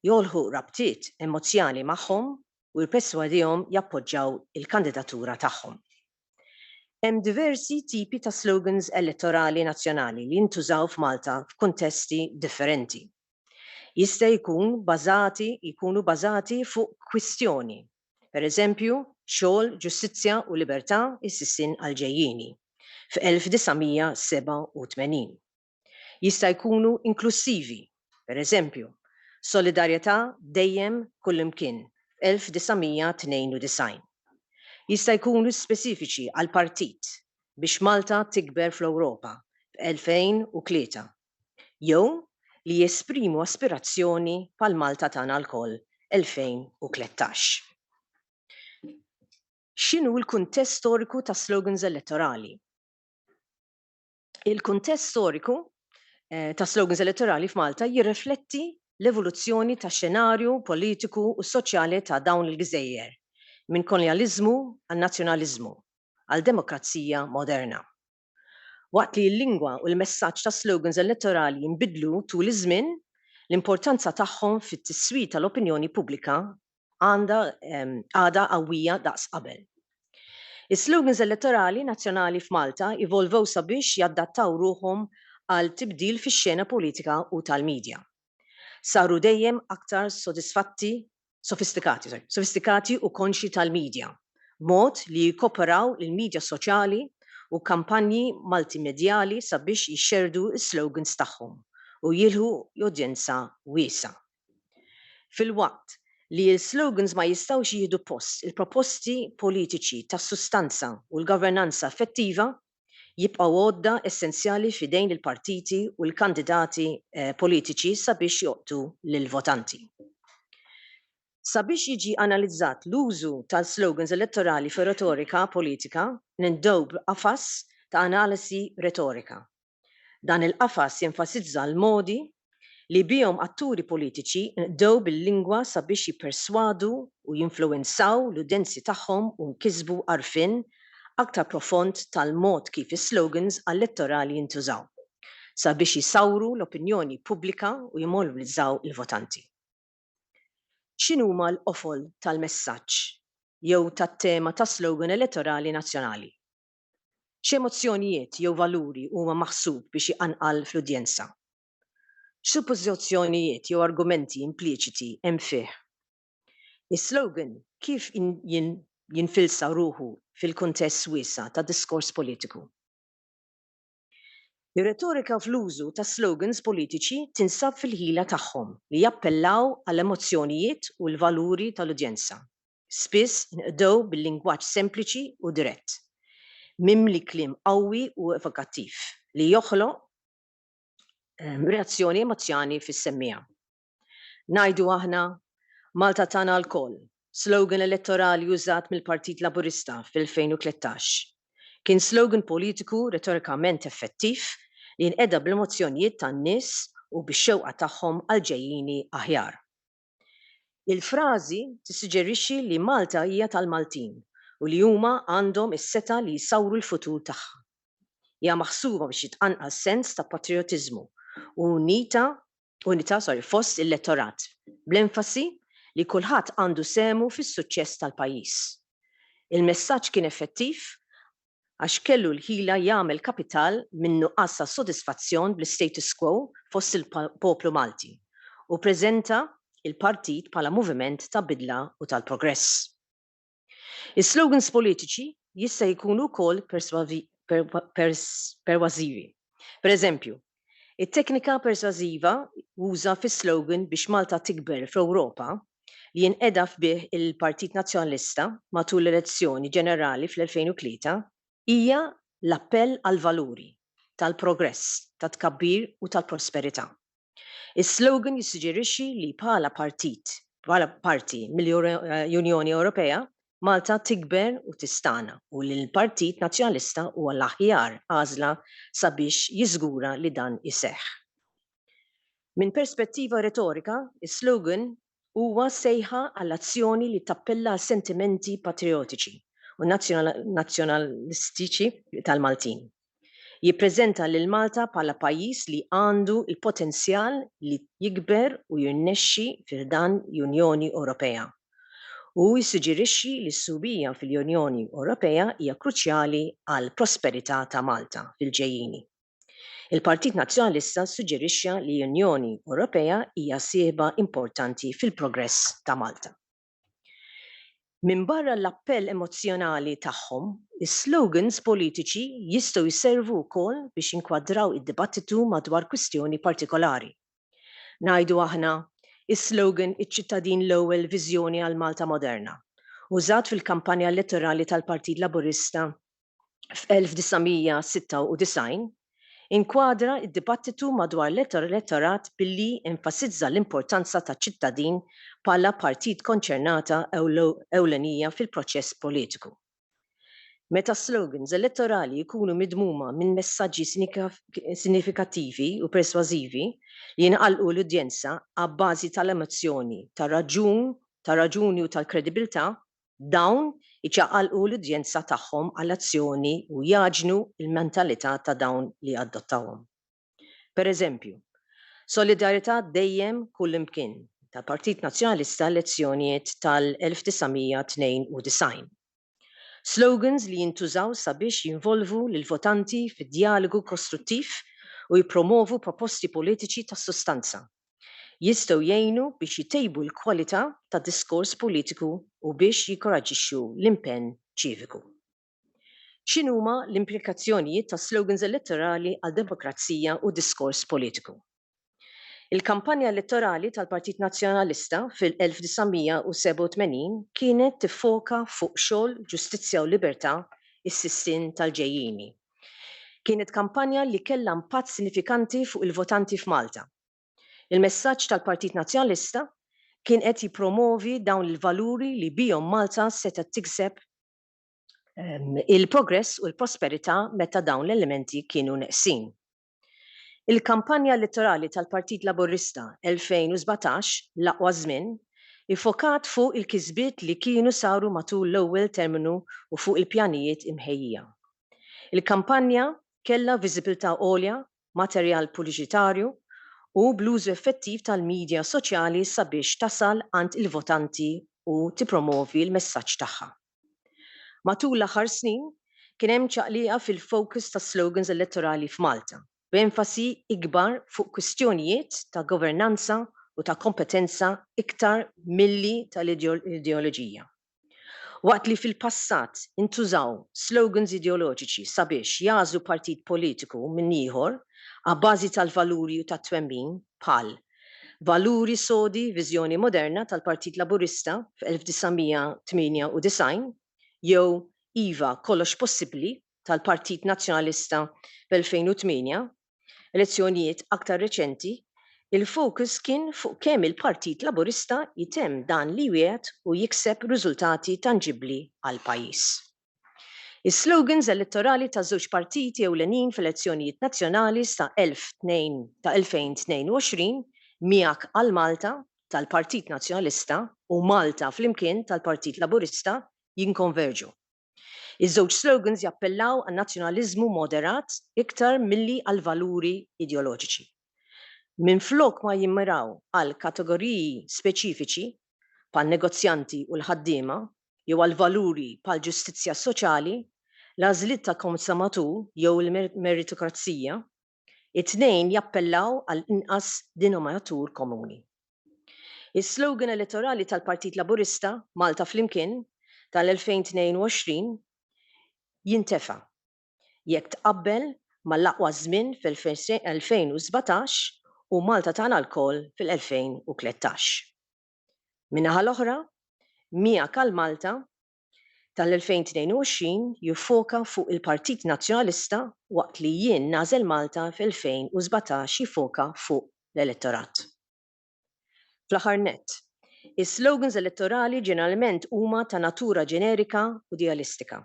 jolħu rabtiet emozjali magħhom u jipperswadihom jappoġġjaw il-kandidatura tagħhom. Hemm diversi tipi ta' slogans elettorali nazzjonali li jintużaw f'Malta f'kuntesti differenti. Jkunu bażati fuq kwistjoni, pereżempju xogħol, ġustizzja u libertà is-sissin għall-ġejjieni f'1987. Jista' jkunu inklusivi, pereżempju solidarjetà dejjem kullimkien f'1992. Jista' jkunu speċifiċi għal partit biex Malta tikber fl-Ewropa f'2003 jew li jesprimu aspirazzjoni bħal Malta tagħna lkoll 2013. X'inhu l-kuntest storiku ta' slogans elettorali? Il-kuntest storiku ta' slogans elettorali f'Malta jirrifletti l-evoluzzjoni ta' xenarju politiku u soċjali ta' dawn il-gżejjer minn kolonializmu għal nazzjonaliżmu għal demokrazija moderna. Waqt li l-lingwa u l-messaġġ ta' slogans elettorali jinbidlu tul iż-żmien, l-importanza tagħhom fit-tiswit tal-opinjoni pubblika għadha qawwija daqs qabel. Is-slogans elettorali nazzjonali f'Malta evolvew sabiex jaddattaw ruhom għal tibdil fix-xena politika u tal-medja. Saru dejjem aktar sofistikati u konxi tal-medja, b'mod li jikkoperaw il-medja soċjali u kampanji multimedjali sabiex jixxerdu is-slogans tagħhom u jilħu udjenza wiesa'. Fil-waqt li l-slogans ma jistgħux jieħdu post il-proposti politiċi tas-sustanza u l-governanza effettiva jibqgħu għodda essenzjali f'idejn il-partiti u l-kandidati politiċi sabiex joqtu lill-votanti. Sabiex jiġi analizzat l-użu tal-slogans elettorali fir-retorika politika nindew b'qafas ta' analisi retorika. Dan il-qafas jenfasizza l-modi li bihom atturi politiċi nqdew bil-lingwa sabiex jipperswadu u jinfluwenzaw l-udjenzi tagħhom u nkisbu għarfien aktar profond tal-mod kif is-slogans elettorali jintużaw sabiex jisawru l-opinjoni pubblika u jimmobilizzaw il-votanti. X'inhuma l-qofol tal-messaġġ jew tat-tema ta' slogan elettorali nazzjonali? X'emozzjonijiet jew valuri huma maħsub biex iqanqal fl-udjenza? X'suppożizzjonijiet jew argumenti impliċiti hemm fih? Is-slogan kif jinfilsa ruħu fil-kuntest wiesa' ta' diskors politiku? Ir-retorika fl-użu ta' slogans politiċi tinsab fil-ħila tagħhom li jappellaw għall emozzjonijiet u l-valuri tal-udjenza. Spiss inqdew bil-lingwaġġ sempliċi u dirett, mimli kliem qawwi u evokattiv li joħloq reazzjoni emozjoni fis-semmija. Ngħidu aħna Malta tagħna l-koll, slogan elettorali użat mill-Partit Laburista fil-2013. Kien slogan politiku retorikament effettiv li nqeda bl-emozzjonijiet tan-nies u bix-xewqa tagħhom għal ġejjieni aħjar. Il-frażi tissuġġerixxi li Malta hija tal-Maltin u li huma għandhom is-seta li jsawru l-futur tagħha. Hija maħsuba biex jitqanqal sens ta' patriotiżmu u unità fost il-elettorat, bl-enfasi li kulħadd għandu semu fis-suċċess tal-pajjiż. Il-messaġġ kien effettiv għax kellu l-ħila jagħmel kapital minn nuqqas ta' sodisfazzjon bl-status quo fost il-poplu Malti u preżenta il-partit bħala moviment ta' bidla u tal-progress. Is-slogans politiċi jista' jkunu wkoll perważivi. Pereżempju, it-teknika persważiva uża fis-slogan biex Malta tikber fl-Ewropa li jinqeda fih il-Partit Nazzjonalista matul l-elezzjoni ġenerali fl-2003 hija l-appell għal valuri tal-progress, tat-tkabbir u tal-prosperità. Is-slogan jissuġġerixxi li bħala parti mill-Unjoni Ewropea Malta tikber u tistana u li l-Partit Nazzjonalista huwa l-aħjar għażla sabiex jiżgura li dan iseħħ. Min perspettiva retorika, is-slogan huwa sejħa għall-azzjoni li tappella għal sentimenti patriotiċi u nazzjonalistiċi tal-Maltin. Jippreżenta lil Malta bħala pajjiż li għandu il-potenzjal li jikber u jirnexxi fil-dan l-Unjoni Ewropea. U jissuġġerixxi li s-subija fil-Unjoni Ewropea hija kruċjali għall prosperità ta' Malta fil-ġejjieni. Il-Partit Nazzjonalista suġġerixxa li l-Unjoni Ewropea hija sieħba importanti fil-progress ta' Malta. Min barra l-appell emozjonali tagħhom, is-slogans politiċi jistgħu jservu wkoll biex jinkwadraw id-dibattitu madwar kwistjoni partikolari. Ngħidu aħna is-slogan iċ-ċittadin l-ewwel viżjoni għal Malta moderna, użat fil-kampanja elettorali tal-Partit Laburista f'1996, inkwadra id-dibattitu madwar l-elettorat billi enfasizza l-importanza taċ-ċittadin bħala partit konċernata ewlenija fil-proċess politiku. Meta slogans elettorali jkunu midmuma minn messaġġi sinifikattivi u persważivi li jinqalqu l-udjenza għabbażi tal-emozzjoni, tar-raġuni u tal-kredibilità, dawn iċaqalqu l-udjenza tagħhom għall-azzjoni u jaġnu l-mentalità ta' dawn li adottawhom. Pereżempju, solidarità dejjem kullimkien tal-Partit Nazzjonalista elezzjonijiet tal-1992. Slogans li jintużaw sabiex jinvolvu lil-votanti fid-dialogu kostruttiv u jippromovu proposti politiċi ta' sustanza. Jistgħu jgħinu biex jitejbu l-kwalità ta' diskors politiku u biex jikoraġixxu l-impenn ċiviku. X'inhuma l-implikazzjonijiet ta' slogans elettorali għal demokrazija u diskors politiku? Il-kampanja elettorali tal-Partit Nazzjonalista fil-1987 kienet tiffoka fuq xogħol, ġustizzja u libertà is-sistin tal-ġejjieni. Kienet kampanja li kellha impatt sinifikanti fuq il-votanti f'Malta. Il-messaġġ tal-Partit Nazzjonalista kien qed jippromovi dawn il-valuri li bihom Malta setgħet tikseb il-progress u l-prosperità meta dawn l-elementi kienu neqsin. Il-kampanja elettorali tal-Partit Laburista 2017 l-aqwa żmien ifokat fuq il-kisbiet li kienu saru matul l-ewwel terminu u fuq il-pjanijiet imħejjija. Il-kampanja kellha viżibilità għolja, materjal pubblicittarju u bl-użu effettiv tal-midja soċjali sabiex tasal għand il-votanti u tippromovi l-messaġġ tagħha. Matul l-aħħar snin kien hemm ċaqliqa fil-fokus tas slogans elettorali f'Malta, b'enfasi ikbar fuq kwistjonijiet ta' governanza u ta' kompetenza iktar milli tal-ideoloġija. Waqt li fil-passat intużaw slogans ideoloġiċi sabiex jażlu partit politiku minn ieħor għabbażi tal-valuri u tat-twemmin bħal valuri sodi viżjoni moderna tal-Partit Laburista f'1998 jew iva kollox possibbli tal-Partit Nazzjonalista f'2008, elezzjonijiet aktar reċenti, il-fokus kien fuq kemm il-Partit Laburista jitemm dan li wieħed u jikseb riżultati tanġibbli għal pajjiż. Is-slogans elettorali ta' żewġ partiti ewlenin fl-elezzjonijiet nazzjonali ta' 2022 miegħek għal Malta tal-Partit Nazzjonalista u Malta flimkien tal-Partit Laburista jinkonverġu. Iż-żewġ slogans jappellaw għan nazzjonaliżmu moderat iktar milli għal valuri ideoloġiċi. Minflok ma jimmiraw għal kategoriji speċifiċi bħal negozjanti u l-ħaddiema jew għal valuri bħal ġustizzja soċjali, l-għażliet ta' konsumatur jew il-meritokrazija, it-tnejn jappellaw għal inqas denominatur komuni. Is-slogan elettorali tal-Partit Laburista Malta flimkien tal-2022 jintefa' jekk tqabbel mal-aqwa żmien fil-2017 u Malta tagħna lkoll fil-2013. Min-naħa l-oħra, miegħek għal Malta tal-2022 jiffoka fuq il-Partit Nazzjonalista waqt li jien nagħżel Malta fil-2017 jiffoka fuq l-elettorat. Fl-aħħar nett, is-slogans elettorali ġeneralment huma ta' natura ġenerika u idealistika.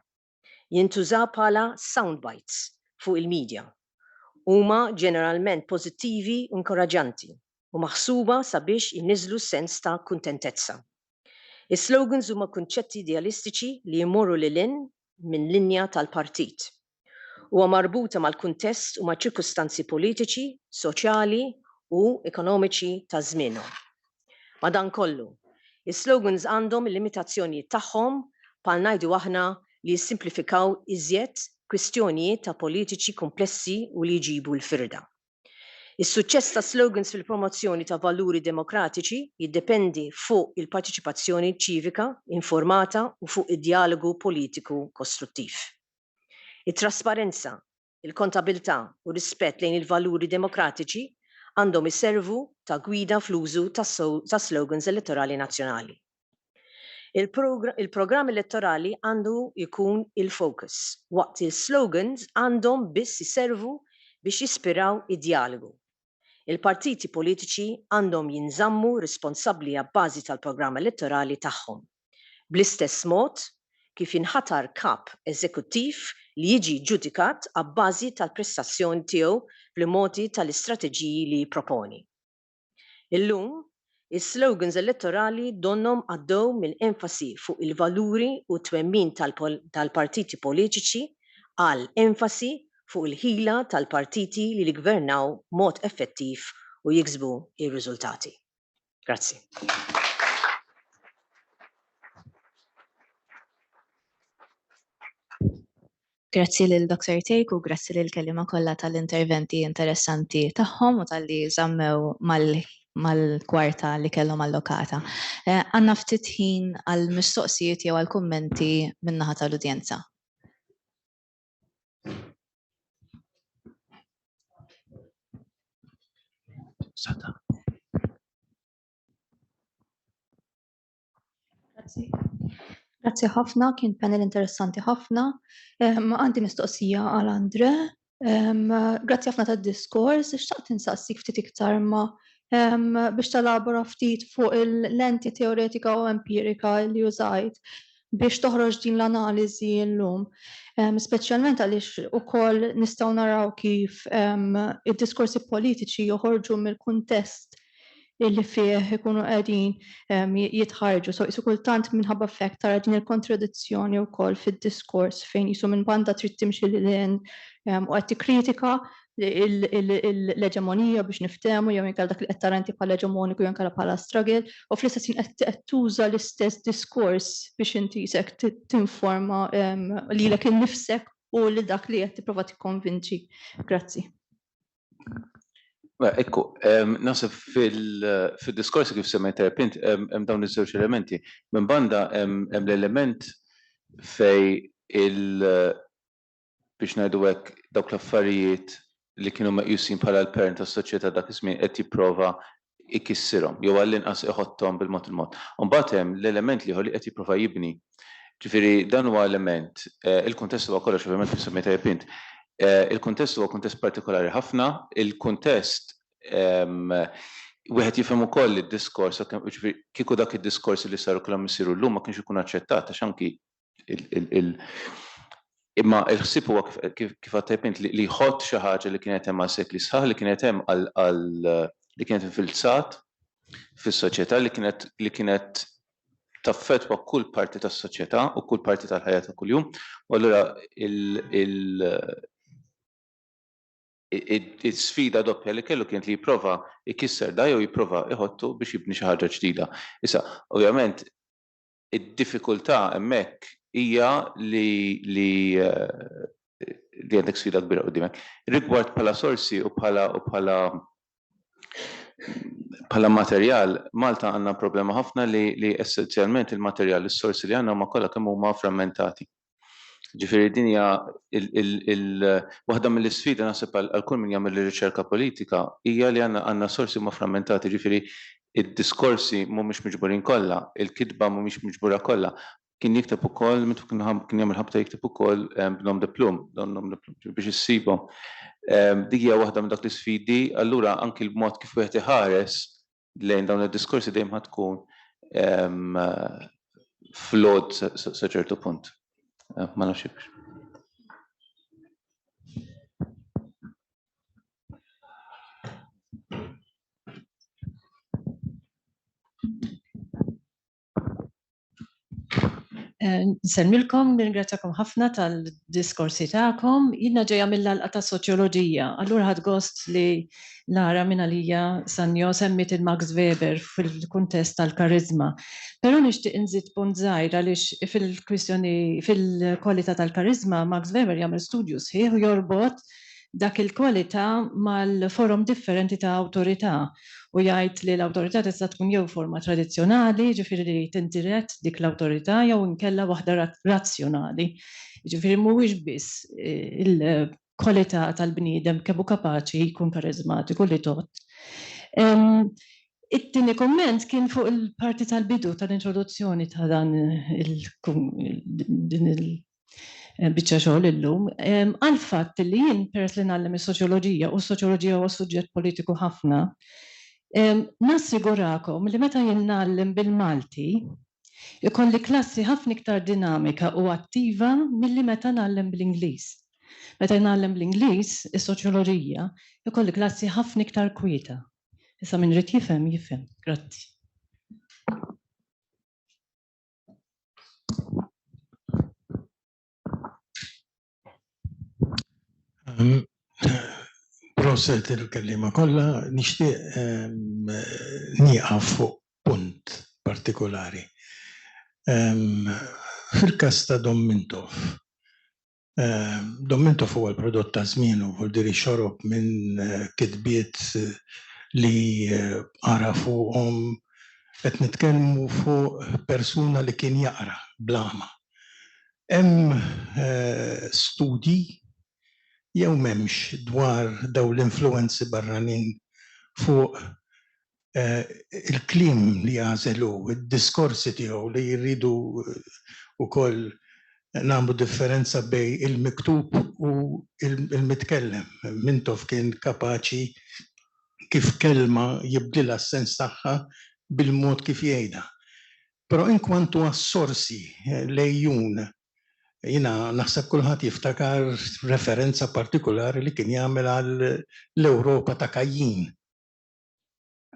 Jintużaw bħala soundbites fuq il-medja. Huma ġeneralment pożittivi u inkoraġġanti u maħsuba sabiex jinniżlu sens ta' kuntentezza. Is-slogans huma kunċetti idealistiċi li jmorru lil hinn minn linja tal-partit. Huwa marbuta mal-kuntest u ma' ċirkustanzi politiċi, soċjali u ekonomiċi ta' żmienhom. Madankollu, is-slogans għandhom il-limitazzjonijiet tagħhom bħal ngħidu aħna li jissimplifikaw iżjed kwistjonijiet ta' politiċi komplessi u li jġibu l-firda. Is-suċċess ta' slogans fil-promozzjoni ta' valuri demokratiċi jiddependi fuq il-partiċipazzjoni ċivika informata u fuq id-dialogu politiku kostruttiv. It-trasparenza, il-kontabilità u rispett lejn il-valuri demokratiċi għandhom iservu ta' gwida fl-użu ta' slogans elettorali nazzjonali. Il-programm elettorali għandu jkun il-focus, waqt il-slogans għandhom biss iservu biex jispiraw id-dialogu. Il-partiti politiċi għandhom jinżammu responsabbli għabbażi tal-programm elettorali tagħhom. Bl-istess mod kif inħatar kap eżekuttiv li jiġi ġudikat għabbażi tal-prestazzjoni tiegħu fl-modi tal-istrateġiji li jipproponi. Illum, is-slogans elettorali donhom għaddew mill-enfasi fuq il-valuri u twemmin tal-partiti politiċi għal enfasi fuq il-ħila tal-partiti li jgvernaw mod effettiv u jiksbu ir-riżultati. Grazzi. Grazzi lil Dr. Take u grazzi lil kelliema kollha tal-interventi interessanti tagħhom u tal-li żammew mal-kwarta li kellhom allokata. Għandna ftit ħin għal mistoqsijiet jew għal kummenti min-naħa tal-udjenza. Grazzi ħafna, kien panel interessanti ħafna. Għandi mistoqsija għal Andre. Grazzi ħafna tad-diskors, xtaqt insaqsik ftit iktar biex talabora ftit fuq il-lenti teoretika u empirika li użajt biex toħroġ din l-analiżi llum. Speċjalment għaliex ukoll nistgħu naraw kif id-diskorsi politiċi joħorġu mill-kuntest illi fih ikunu qegħdin jitħarġu. So isu kultant minħabba fekt tara din il-kontradizzjoni wkoll fid-diskors fejn isu minn banda trid timxi lil u qed tikkritika l-eġemonija biex niftehmu jew inkella dak li qed tara inti bħala eġemoniku jew inkella bħala struggle u fl-istess ħin qed tuża l-istess diskors biex inti isek tinforma lilek innifsek u lil dak li qed tipprova tikkonvinċi. Grazzi. Ekku, nasib fil-diskorsi kif semmejta pint, hemm dawn iż-żewġ elementi. Minn banda hemm l-element fej biex ngħidu hekk dawk l-affarijiet li kienu meqjusin bħala l-parent tas-soċjetà dak iż-żmien qed jipprova ikissirhom jew għall-inqas iħotthom bil-mod il-mod. Imbagħad hemm l-element li qed jipprova jibni. Ġifieri dan huwa element, il-kuntest huwa kollox ovvjament kif semmejta pint. Il-kuntest huwa kuntest partikolari ħafna, il-kuntest wieħed jifhem ukoll id-diskors kieku dak id-diskors li saru kollha isiru llum ma kienx ikun aċċettat għax anki imma l-ħsieb huwa kif għattejpint li jħodd xi ħaġa li kienet hemm għal sekli sħaħ li kienet hemm li kienet infilzat fis-soċjetà li kienet taffettwa kull parti tas-soċjetà u kull parti tal-ħajja ta' kuljum. U allura il-sfida doppja li kellu kienet li jipprova ikisser da jew jipprova iħottu biex jibni xi ħaġa ġdida. Issa, ovvjament, id-diffikultà hemmhekk hija li għandek sfida kbira qudiemek. Rigward bħala sorsi u bħala materjal, Malta għandna problema ħafna li essenzjalment il-materjal, is-sorsi li għandna huma kollha kemm huma frammentati. Ġifieri din hija waħda mill-isfida naħseb għal kull min jagħmel riċerka politika hija li għandna sorsi huma frammentati, ġifieri id-diskorsi mhumiex miġburin kollha, il-kitba mhumiex miġbura kollha. Kien jikteb ukoll, kien jagħmel ħabta jikteb ukoll b'nom diplom biex issibhom. Dik hija waħda minn dak l-isfidi, allura anki l-mod kif wieħed iħares lejn dawn id-diskorsi dejjem ħadd tkun flawed sa ċertu punt. Ma nafx hekk. Nsemmilkom, nirringrazzjakom ħafna tal-diskorsi tagħkom. Jiena ġejja mill-għalqa ta' soċjoloġija, allura ħadd gost li Lara minn għalija Sanjo semmit il-Max Weber fil-kuntest tal-karizma. Però nixtieq inżid punt żgħir għaliex fil-kwalità tal-karizma Max Weber jagħmel studju sħiħ u jorbot dak il-kwalità mal-forum differenti ta' awtorità u jgħid li l-awtorità tista' tkun jew forma tradizzjonali, ġifieri li tindirett dik l-awtorità jew inkella waħda razzjonali. Ġifieri mhuwiex biss il-kwalità tal-bniedem kemm hu kapaċi jkun karizmatiku li tot. It-tieni komment kien fuq il-parti tal-bidu tal-introduzzjoni ta' dan din il-biċċa xogħol illum, għal fatt li jien peress li nagħlem is-soċjoloġija u s-soċjoloġija huwa suġġett politiku ħafna, nassigurakom li meta jien nagħlem bil-Malti ikolli klassi ħafna iktar dinamika u attiva milli meta nagħlem bl-Ingliż. Meta nagħlem bl-Ingliż, is-soċjoloġija, ikolli klassi ħafna iktar kwieta. Issa min rid jifhem. Grazzi. Proset il-kellima kollha, nixtieq nieqaf fuq punt partikolari. Fil-każ ta' Dom Mintoff, Dommintu fuq il-prodott ta' żmienu u diri xorob minn kitbiet li ara fuqhom qed nitkellmu fuq persuna li kien jaqra blama. Hemm studji jew m'hemmx dwar daw l-influenzi barranin fuq il-kliem li jażelu, id-diskorsi tiegħu li jridu wkoll nagħmlu differenza bej il-miktub u il-mitkellem. Mintof kien kapaċi kif kelma jibdilha s-sens tagħha bil-mod kif jgħidha. Però inkwantu għas-sorsi lejjun, jiena naħseb kulħadd jiftakar referenza partikolari li kien jagħmel għall-Ewropa ta' Kajjin.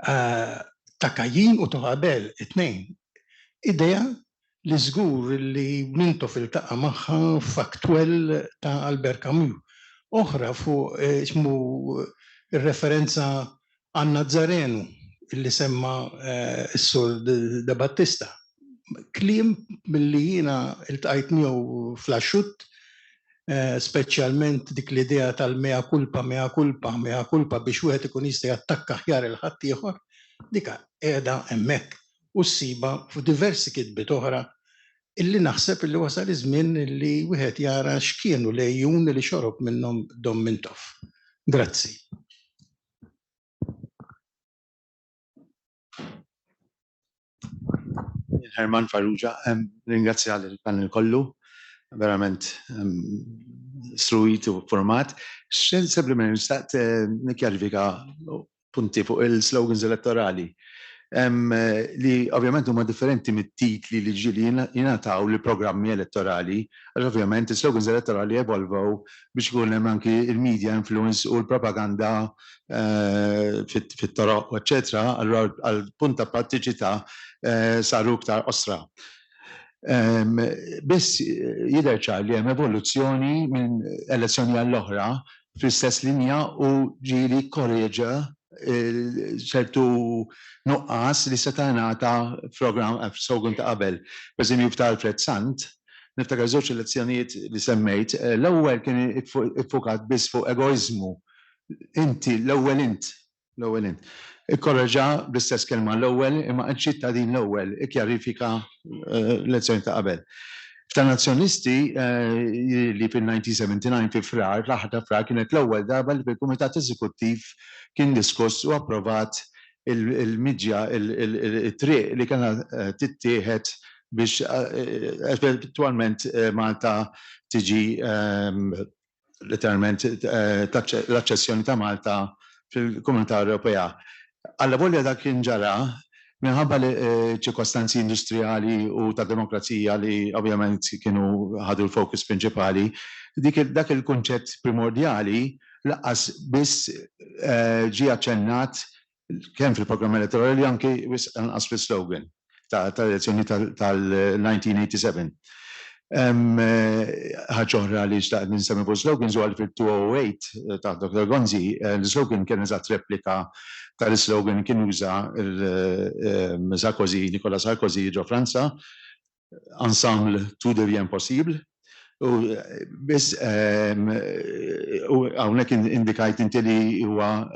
Ta' Kajjin u ta' Abel, it-tnejn. Idea li żgur li Mintof iltaqa' magħha faktwell ta' Albert Camus. Oħra fuq ismu ir-referenza għan Nazzarenu illi semma s-sur da Battista. Kliem milli jiena iltqajt miegħu fl-Axxut, speċjalment dik l-idea tal-mea culpa biex wieħed ikun jista' jattakka aħjar il-ħadd ieħor, dika qiegħda hemmhekk u ssiba f'diversi kitbiet oħra illi naħseb illi wasal iż-żmien illi wieħed jara x'kienu lejjun li xorob minnhom Dom Mintof. Grazzi. Herman Farrugia, ringrazzja l-panel kollu, verament struit u format. Sempliċement nistaqt nikkjarifika punti fuq il-slogans elettorali. Li ovvjament huma differenti mit-titli li ġili jingħataw li programmi elettorali, għax ovvjament il-slogans elettorali evolvow biex ikun hemm anki il-media influence u l-propaganda fit-toroq, eċetera, għal-punt ta' prattiċità saru iktar osra. Biss jidher ċar li hemm evoluzzjoni minn elezzjoni għall-oħra fl-istess linja u ġieli korreġa ċertu nuqqas li seta' ngħata f'programm slogan ta' qabel. Pereżempju f'Alfred Sant, niftakar żewġ elezzjonijiet li semmejt, l-ewwel kien iffukat biss fuq egoizmu. Inti, l-ewwel int. Ikkorreġa bl-istess kelma l-ewwel imma ċittadin l-ewwel, ikkjarifika l-elezzjoni ta' qabel. Ta' nazzjonisti li fil-1979 fi frar, l-aħħar frar kienet l-ewwel darba li fil-Kumitat Eżekuttiv kien diskuss u approvat il-midja, il-triq li kena tittieħed biex eventualment Malta tiġi literalment l-aċċessjoni ta' Malta fil-Komunità Ewropea. Alla volja dak kien ġara minħabba ċirkostanzi industrijali u ta' demokrazija li ovvjament kienu ħadu l-fokus prinċipali, dak il-konċett primordjali laqqas biss ġie aċċennat kemm fil-programm elettorali anke anqas fil-slogan tal-elezzjoni tal-1987. Ħaġa oħra li xtaqt ninsemmi fuq slogans huwa fil-208 ta' Dr. Gonzi, l-slogan kien eżatt replika tal-slogan kien uża Nicolas Sarkozy ġo Franza, ensemble tout devient possible. U biss hawnhekk indikajt inti li huwa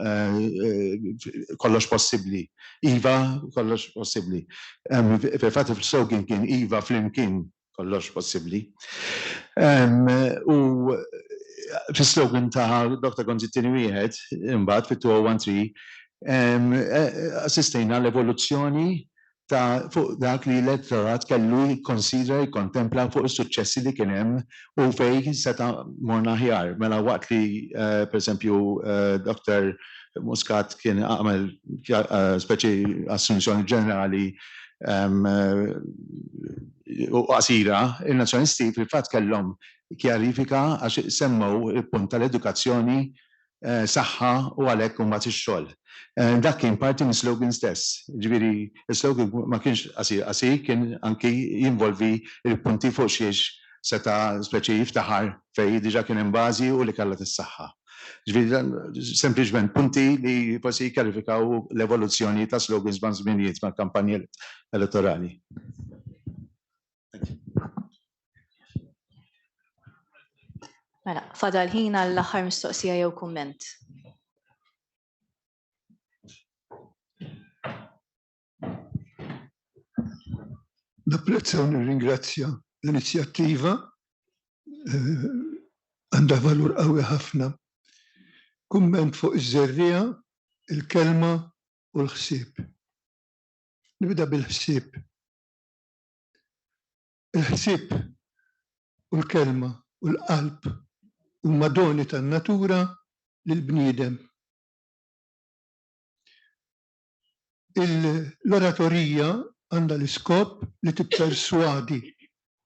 kollox possibbli. Iva kollox possibbli. Fil-fatt fil-slogan kien Iva flimkien kollox possibbli. U fil-slogan ta' Dr. Gonzi tieni wieħed imbagħad fit-2013 assistejna l-evoluzzjoni ta' fuq dak li l-elettorat kellu jikkonsidra jikontempla fuq is-suċċessi li kien hemm u fejn seta' morna aħjar. Mela waqt li pereżempju Dr. Muscat kien għamel speċi assunzjoni ġenerali u qasira, il-nazzjonisti fil-fatt kellhom kjarifika għax semmew il-punt tal-edukazzjoni saħħa u għalhekk imbagħad ix-xogħol. Dak kien parti minn slogan stess. Ġifieri il-slogan ma kienx qasir, kien anki jinvolvi il-punti fuq xiex seta' speċi jiftaħar fejn diġà kien hemm bażi u li kellha tissaħħa. Ġifieri sempliċement punti li forsi jikkarifikaw l-evoluzzjoni ta' slogans ma' żminijiet mal-kampanji elettorali. Mela, fadal ħin għall-aħħar mistoqsija jew kumment. Napprezza u nirringrazzja l-inizjattiva għandha valur qawwi ħafna. Kumment fuq iż-żerrija, il-kelma u l-ħsieb. Nibda bil-ħsieb. Il-ħsieb u l-kelma u l-qalb huma doni tan-natura lill-bniedem. L-oratorija għandha l-iskop li tipperswadi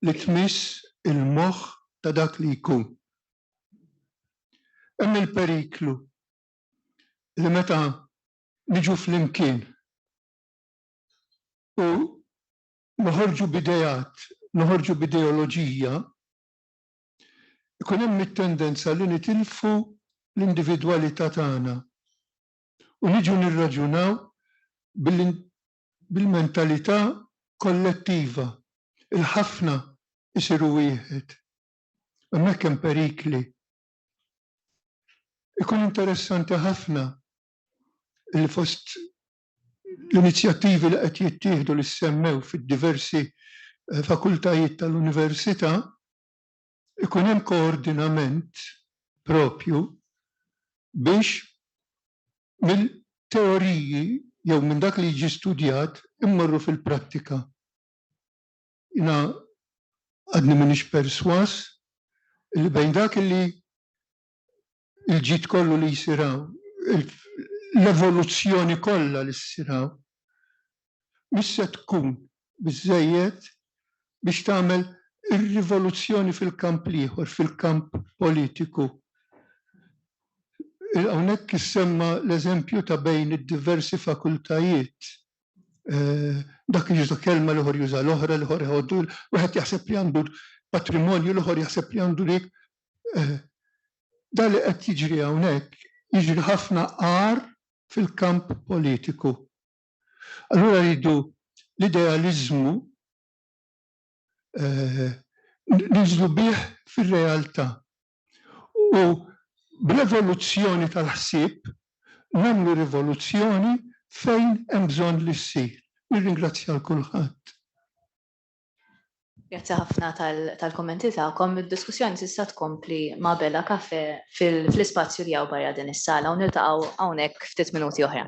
li tmiss il-moħħ ta' dak li jkun. Hemm il-periklu li meta niġu flimkien u noħorġu b'idejat, noħorġu b'ideoloġija, ikun hemm it-tendenza li nitilfu l-individwalità tagħna u niġu nirraġunaw bil-mentalità kollettiva. Il-ħafna isiru wieħed. Hemmhekk hemm perikli. Ikun interessanti ħafna li fost l-inizjattivi li qed jittieħdu li semmew fid-diversi fakultajiet tal-università ikun hemm koordinament propju biex mill-teoriji jew minn dak li jiġi studjat immorru fil-prattika. Jiena għadni m'iniex perswas li bejn dak li il-ġid kollu li jsiraw, l-evoluzzjoni kollha li ssiraw, mhix se tkun biżżejjed biex tagħmel ir-rivoluzzjoni fil-kamp ieħor, fil-kamp politiku. Hawnhekk issemma l-eżempju ta' bejn id-diversi fakultajiet. Dak jiġu kelma l-ieħor juża l-oħra, l-ieħor iħoddu, wieħed jaħseb li għandu patrimonju, l-ieħor jaħseb li għandu dik. Dan li qed jiġri hawnhekk jiġri ħafna għar fil-kamp politiku. Allura rridu l-idealiżmu niżlu bih fir-realtà. U bl-evoluzzjoni tal-ħsieb nagħmlu rivoluzzjoni fejn hemm bżonn li ssir. Nirringrazzja l kulħadd. Grazzi ħafna tal-kommenti tagħkom. Id-diskussjoni tista' tkompli ma' Bella Cafe fl-ispazju li hawn barra din is-sala u niltaqgħu hawnhekk ftit minuti oħra.